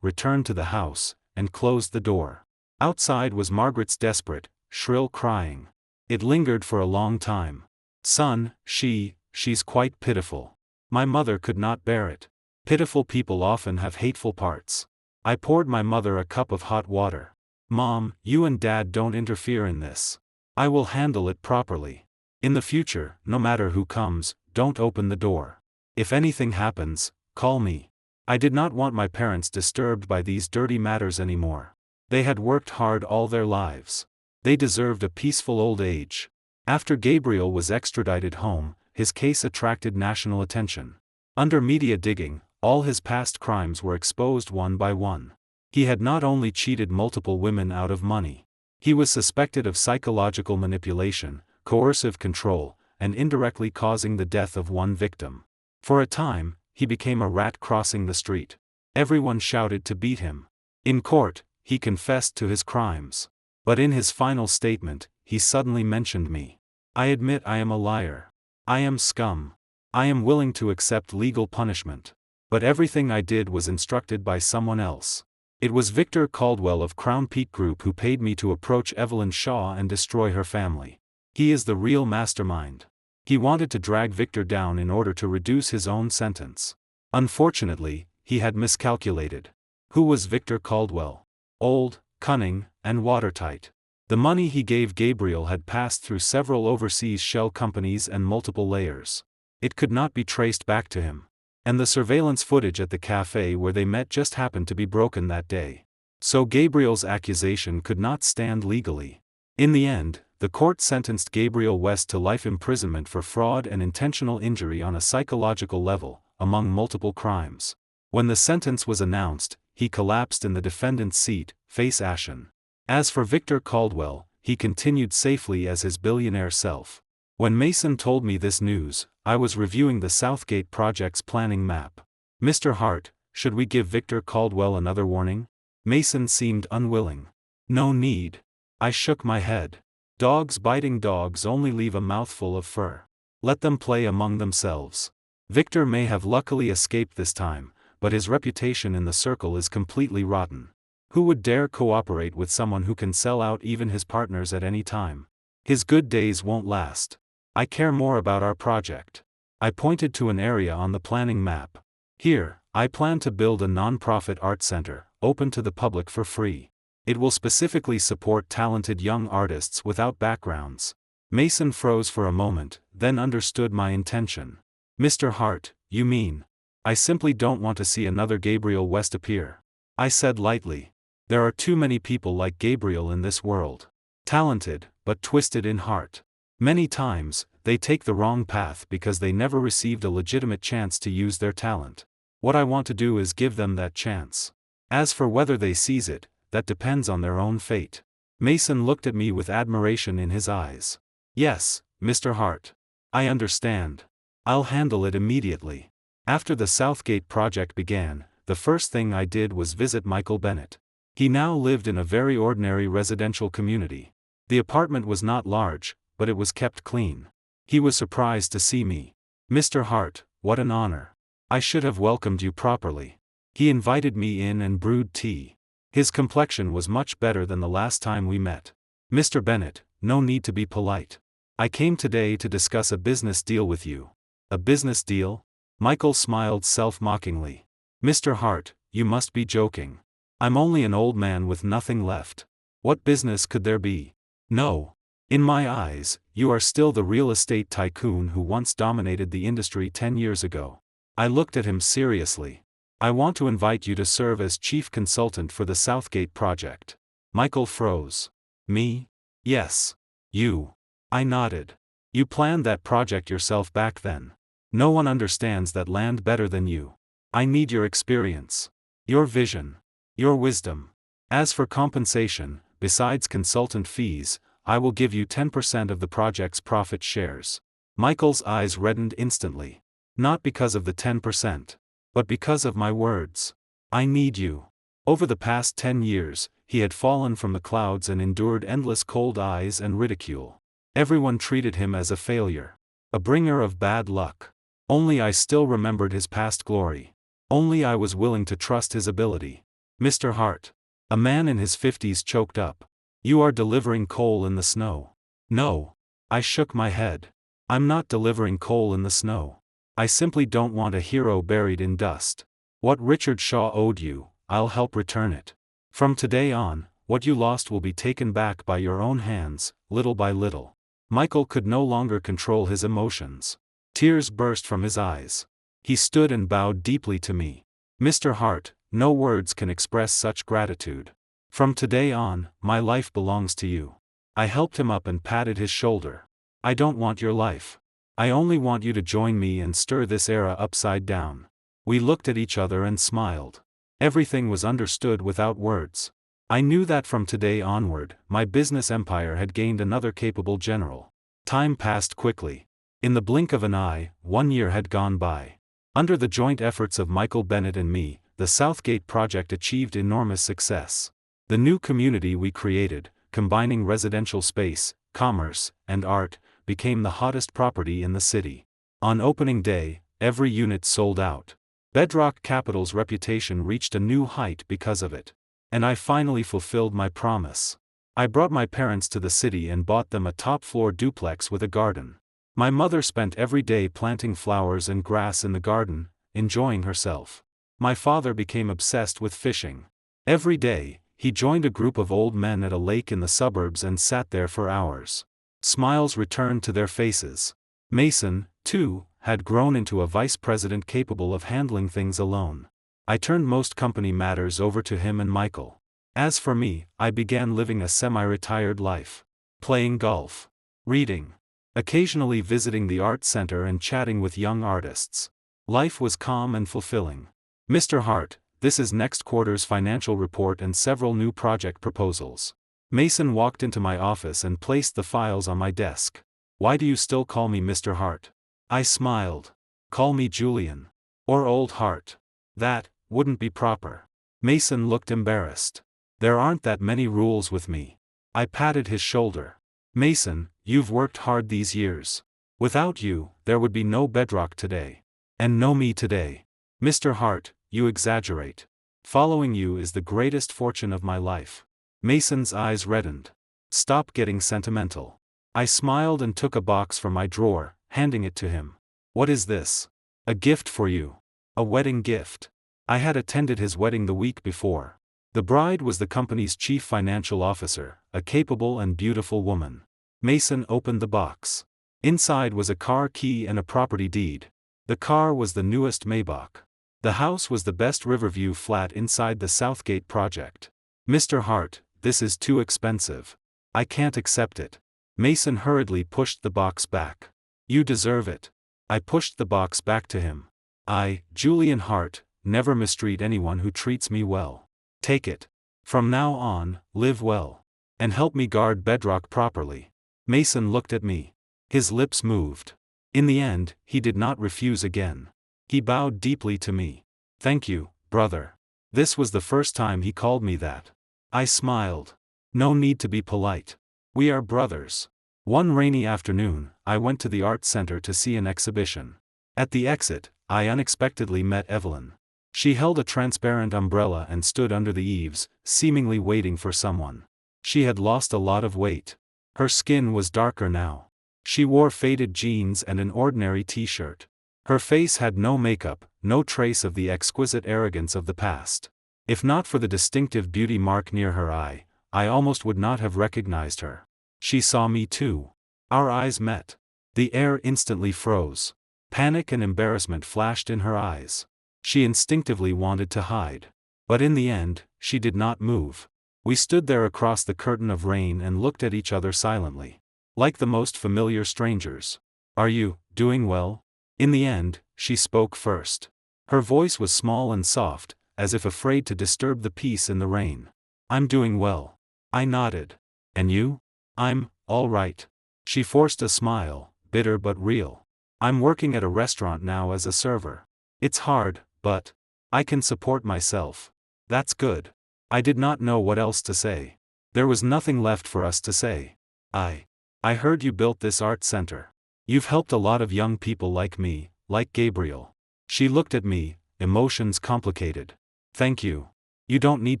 returned to the house, and closed the door. Outside was Margaret's desperate, shrill crying. It lingered for a long time. Son, she's quite pitiful. My mother could not bear it. Pitiful people often have hateful parts. I poured my mother a cup of hot water. Mom, you and Dad don't interfere in this. I will handle it properly. In the future, no matter who comes, don't open the door. If anything happens, call me. I did not want my parents disturbed by these dirty matters anymore. They had worked hard all their lives. They deserved a peaceful old age. After Gabriel was extradited home, his case attracted national attention. Under media digging, all his past crimes were exposed one by one. He had not only cheated multiple women out of money. He was suspected of psychological manipulation, coercive control, and indirectly causing the death of one victim. For a time, he became a rat crossing the street. Everyone shouted to beat him. In court, he confessed to his crimes. But in his final statement, he suddenly mentioned me. I admit I am a liar. I am scum. I am willing to accept legal punishment. But everything I did was instructed by someone else. It was Victor Caldwell of Crown Peak Group who paid me to approach Evelyn Shaw and destroy her family. He is the real mastermind. He wanted to drag Victor down in order to reduce his own sentence. Unfortunately, he had miscalculated. Who was Victor Caldwell? Old, cunning, and watertight. The money he gave Gabriel had passed through several overseas shell companies and multiple layers. It could not be traced back to him. And the surveillance footage at the cafe where they met just happened to be broken that day. So Gabriel's accusation could not stand legally. In the end, the court sentenced Gabriel West to life imprisonment for fraud and intentional injury on a psychological level, among multiple crimes. When the sentence was announced, he collapsed in the defendant's seat, face ashen. As for Victor Caldwell, he continued safely as his billionaire self. When Mason told me this news, I was reviewing the Southgate project's planning map. Mr. Hart, should we give Victor Caldwell another warning? Mason seemed unwilling. No need. I shook my head. Dogs biting dogs only leave a mouthful of fur. Let them play among themselves. Victor may have luckily escaped this time, but his reputation in the circle is completely rotten. Who would dare cooperate with someone who can sell out even his partners at any time? His good days won't last. I care more about our project. I pointed to an area on the planning map. Here, I plan to build a non-profit art center, open to the public for free. It will specifically support talented young artists without backgrounds. Mason froze for a moment, then understood my intention. Mr. Hart, you mean? I simply don't want to see another Gabriel West appear. I said lightly. There are too many people like Gabriel in this world. Talented, but twisted in heart. Many times, they take the wrong path because they never received a legitimate chance to use their talent. What I want to do is give them that chance. As for whether they seize it, that depends on their own fate. Mason looked at me with admiration in his eyes. Yes, Mr. Hart. I understand. I'll handle it immediately. After the Southgate project began, the first thing I did was visit Michael Bennett. He now lived in a very ordinary residential community. The apartment was not large, but it was kept clean. He was surprised to see me. Mr. Hart, what an honor. I should have welcomed you properly. He invited me in and brewed tea. His complexion was much better than the last time we met. Mr. Bennett, no need to be polite. I came today to discuss a business deal with you. A business deal? Michael smiled self-mockingly. Mr. Hart, you must be joking. I'm only an old man with nothing left. What business could there be? No. In my eyes, you are still the real estate tycoon who once dominated the industry 10 years ago. I looked at him seriously. I want to invite you to serve as chief consultant for the Southgate project. Michael froze. Me? Yes. You. I nodded. You planned that project yourself back then. No one understands that land better than you. I need your experience. Your vision. Your wisdom. As for compensation, besides consultant fees, I will give you 10% of the project's profit shares. Michael's eyes reddened instantly. Not because of the 10%. But because of my words. I need you. Over the past 10 years, he had fallen from the clouds and endured endless cold eyes and ridicule. Everyone treated him as a failure. A bringer of bad luck. Only I still remembered his past glory. Only I was willing to trust his ability. Mr. Hart. A man in his 50s choked up. You are delivering coal in the snow. No. I shook my head. I'm not delivering coal in the snow. I simply don't want a hero buried in dust. What Richard Shaw owed you, I'll help return it. From today on, what you lost will be taken back by your own hands, little by little. Michael could no longer control his emotions. Tears burst from his eyes. He stood and bowed deeply to me. Mr. Hart, no words can express such gratitude. From today on, my life belongs to you. I helped him up and patted his shoulder. I don't want your life. I only want you to join me and stir this era upside down. We looked at each other and smiled. Everything was understood without words. I knew that from today onward, my business empire had gained another capable general. Time passed quickly. In the blink of an eye, 1 year had gone by. Under the joint efforts of Michael Bennett and me, the Southgate project achieved enormous success. The new community we created, combining residential space, commerce, and art, became the hottest property in the city. On opening day, every unit sold out. Bedrock Capital's reputation reached a new height because of it. And I finally fulfilled my promise. I brought my parents to the city and bought them a top-floor duplex with a garden. My mother spent every day planting flowers and grass in the garden, enjoying herself. My father became obsessed with fishing. Every day, he joined a group of old men at a lake in the suburbs and sat there for hours. Smiles returned to their faces. Mason, too, had grown into a vice president capable of handling things alone. I turned most company matters over to him and Michael. As for me, I began living a semi-retired life. Playing golf. Reading. Occasionally visiting the art center and chatting with young artists. Life was calm and fulfilling. Mr. Hart, this is next quarter's financial report and several new project proposals. Mason walked into my office and placed the files on my desk. Why do you still call me Mr. Hart? I smiled. Call me Julian. Or Old Hart. That wouldn't be proper. Mason looked embarrassed. There aren't that many rules with me. I patted his shoulder. Mason, you've worked hard these years. Without you, there would be no Bedrock today. And no me today. Mr. Hart, you exaggerate. Following you is the greatest fortune of my life. Mason's eyes reddened. Stop getting sentimental. I smiled and took a box from my drawer, handing it to him. What is this? A gift for you. A wedding gift. I had attended his wedding the week before. The bride was the company's chief financial officer, a capable and beautiful woman. Mason opened the box. Inside was a car key and a property deed. The car was the newest Maybach. The house was the best Riverview flat inside the Southgate project. Mr. Hart, this is too expensive. I can't accept it. Mason hurriedly pushed the box back. You deserve it. I pushed the box back to him. I, Julian Hart, never mistreat anyone who treats me well. Take it. From now on, live well. And help me guard Bedrock properly. Mason looked at me. His lips moved. In the end, he did not refuse again. He bowed deeply to me. Thank you, brother. This was the first time he called me that. I smiled. No need to be polite. We are brothers. One rainy afternoon, I went to the art center to see an exhibition. At the exit, I unexpectedly met Evelyn. She held a transparent umbrella and stood under the eaves, seemingly waiting for someone. She had lost a lot of weight. Her skin was darker now. She wore faded jeans and an ordinary t-shirt. Her face had no makeup, no trace of the exquisite arrogance of the past. If not for the distinctive beauty mark near her eye, I almost would not have recognized her. She saw me too. Our eyes met. The air instantly froze. Panic and embarrassment flashed in her eyes. She instinctively wanted to hide. But in the end, she did not move. We stood there across the curtain of rain and looked at each other silently. Like the most familiar strangers. Are you doing well? In the end, she spoke first. Her voice was small and soft, as if afraid to disturb the peace in the rain. I'm doing well. I nodded. And you? I'm all right. She forced a smile, bitter but real. I'm working at a restaurant now as a server. It's hard, but I can support myself. That's good. I did not know what else to say. There was nothing left for us to say. I heard you built this art center. You've helped a lot of young people like me, like Gabriel. She looked at me, emotions complicated. Thank you. You don't need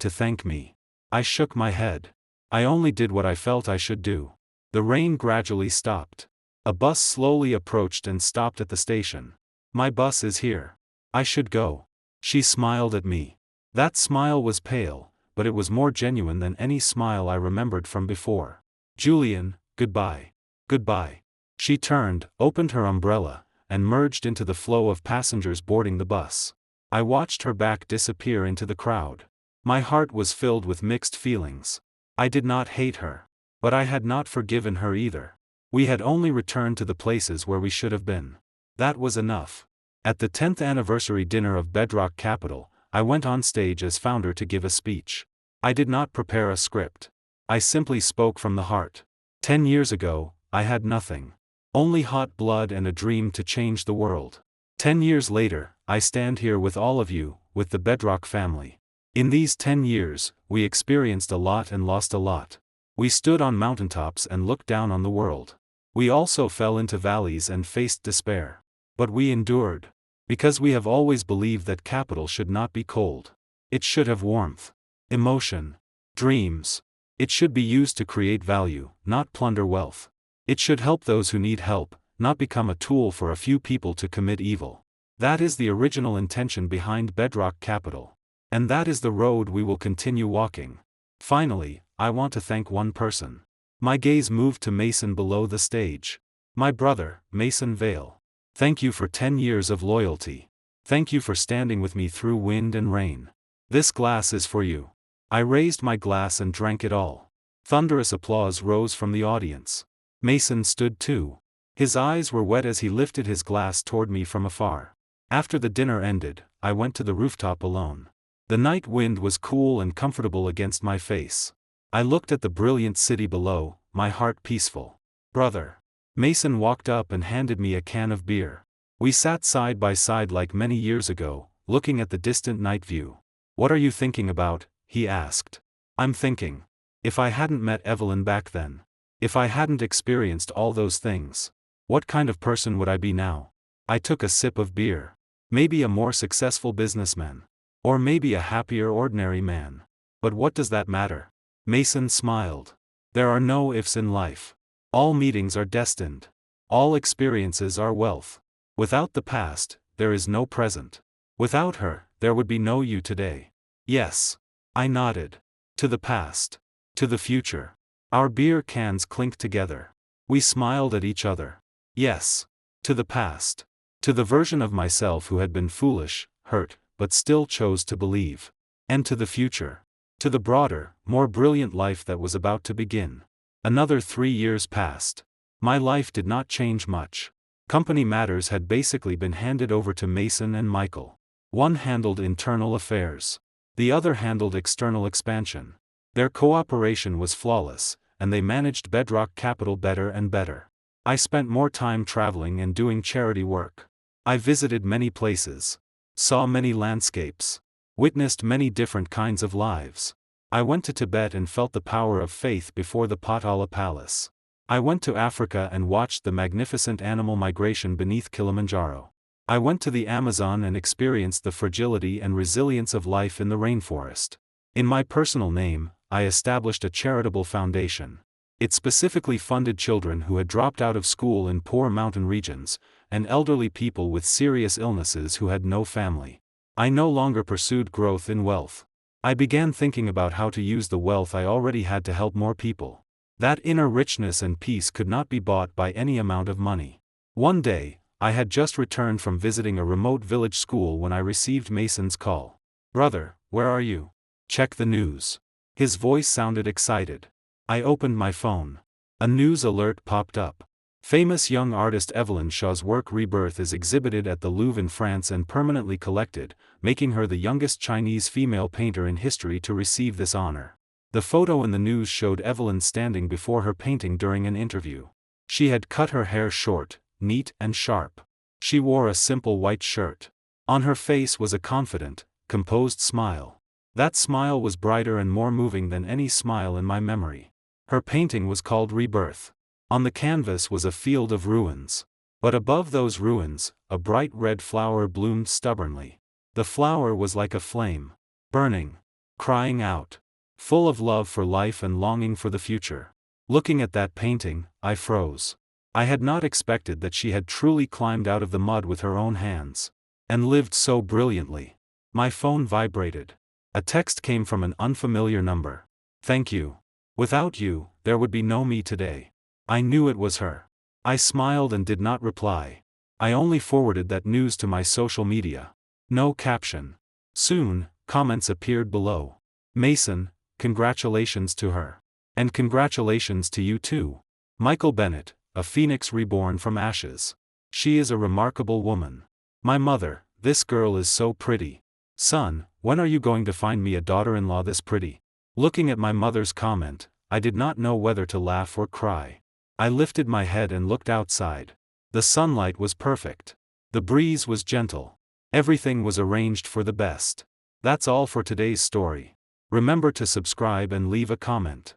to thank me. I shook my head. I only did what I felt I should do. The rain gradually stopped. A bus slowly approached and stopped at the station. My bus is here. I should go. She smiled at me. That smile was pale, but it was more genuine than any smile I remembered from before. Julian, goodbye. Goodbye. She turned, opened her umbrella, and merged into the flow of passengers boarding the bus. I watched her back disappear into the crowd. My heart was filled with mixed feelings. I did not hate her. But I had not forgiven her either. We had only returned to the places where we should have been. That was enough. At the 10th anniversary dinner of Bedrock Capital, I went on stage as founder to give a speech. I did not prepare a script. I simply spoke from the heart. 10 years ago, I had nothing. Only hot blood and a dream to change the world. 10 years later, I stand here with all of you, with the Bedrock family. In these 10 years, we experienced a lot and lost a lot. We stood on mountaintops and looked down on the world. We also fell into valleys and faced despair. But we endured. Because we have always believed that capital should not be cold. It should have warmth, emotion, dreams. It should be used to create value, not plunder wealth. It should help those who need help, not become a tool for a few people to commit evil. That is the original intention behind Bedrock Capital. And that is the road we will continue walking. Finally, I want to thank one person. My gaze moved to Mason below the stage. My brother, Mason Vale. Thank you for 10 years of loyalty. Thank you for standing with me through wind and rain. This glass is for you. I raised my glass and drank it all. Thunderous applause rose from the audience. Mason stood too. His eyes were wet as he lifted his glass toward me from afar. After the dinner ended, I went to the rooftop alone. The night wind was cool and comfortable against my face. I looked at the brilliant city below, my heart peaceful. Brother. Mason walked up and handed me a can of beer. We sat side by side like many years ago, looking at the distant night view. What are you thinking about? He asked. I'm thinking. If I hadn't met Evelyn back then. If I hadn't experienced all those things. What kind of person would I be now? I took a sip of beer. Maybe a more successful businessman. Or maybe a happier ordinary man. But what does that matter? Mason smiled. There are no ifs in life. All meetings are destined. All experiences are wealth. Without the past, there is no present. Without her, there would be no you today. Yes. I nodded. To the past. To the future. Our beer cans clinked together. We smiled at each other. Yes. To the past. To the version of myself who had been foolish, hurt, but still chose to believe. And to the future. To the broader, more brilliant life that was about to begin. Another 3 years passed. My life did not change much. Company matters had basically been handed over to Mason and Michael. One handled internal affairs. The other handled external expansion. Their cooperation was flawless, and they managed Bedrock Capital better and better. I spent more time traveling and doing charity work. I visited many places. Saw many landscapes. Witnessed many different kinds of lives. I went to Tibet and felt the power of faith before the Potala Palace. I went to Africa and watched the magnificent animal migration beneath Kilimanjaro. I went to the Amazon and experienced the fragility and resilience of life in the rainforest. In my personal name, I established a charitable foundation. It specifically funded children who had dropped out of school in poor mountain regions, and elderly people with serious illnesses who had no family. I no longer pursued growth in wealth. I began thinking about how to use the wealth I already had to help more people. That inner richness and peace could not be bought by any amount of money. One day, I had just returned from visiting a remote village school when I received Mason's call. Brother, where are you? Check the news. His voice sounded excited. I opened my phone. A news alert popped up. Famous young artist Evelyn Shaw's work Rebirth is exhibited at the Louvre in France and permanently collected, making her the youngest Chinese female painter in history to receive this honor. The photo in the news showed Evelyn standing before her painting during an interview. She had cut her hair short, neat and sharp. She wore a simple white shirt. On her face was a confident, composed smile. That smile was brighter and more moving than any smile in my memory. Her painting was called Rebirth. On the canvas was a field of ruins. But above those ruins, a bright red flower bloomed stubbornly. The flower was like a flame. Burning. Crying out. full of love for life and longing for the future. Looking at that painting, I froze. I had not expected that she had truly climbed out of the mud with her own hands. And lived so brilliantly. My phone vibrated. A text came from an unfamiliar number. "Thank you. Without you, there would be no me today." I knew it was her. I smiled and did not reply. I only forwarded that news to my social media. No caption. Soon, comments appeared below. "Mason, congratulations to her. And congratulations to you too. Michael Bennett, a phoenix reborn from ashes. She is a remarkable woman. My mother, this girl is so pretty. Son, when are you going to find me a daughter-in-law this pretty?" Looking at my mother's comment, I did not know whether to laugh or cry. I lifted my head and looked outside. The sunlight was perfect. The breeze was gentle. Everything was arranged for the best. That's all for today's story. Remember to subscribe and leave a comment.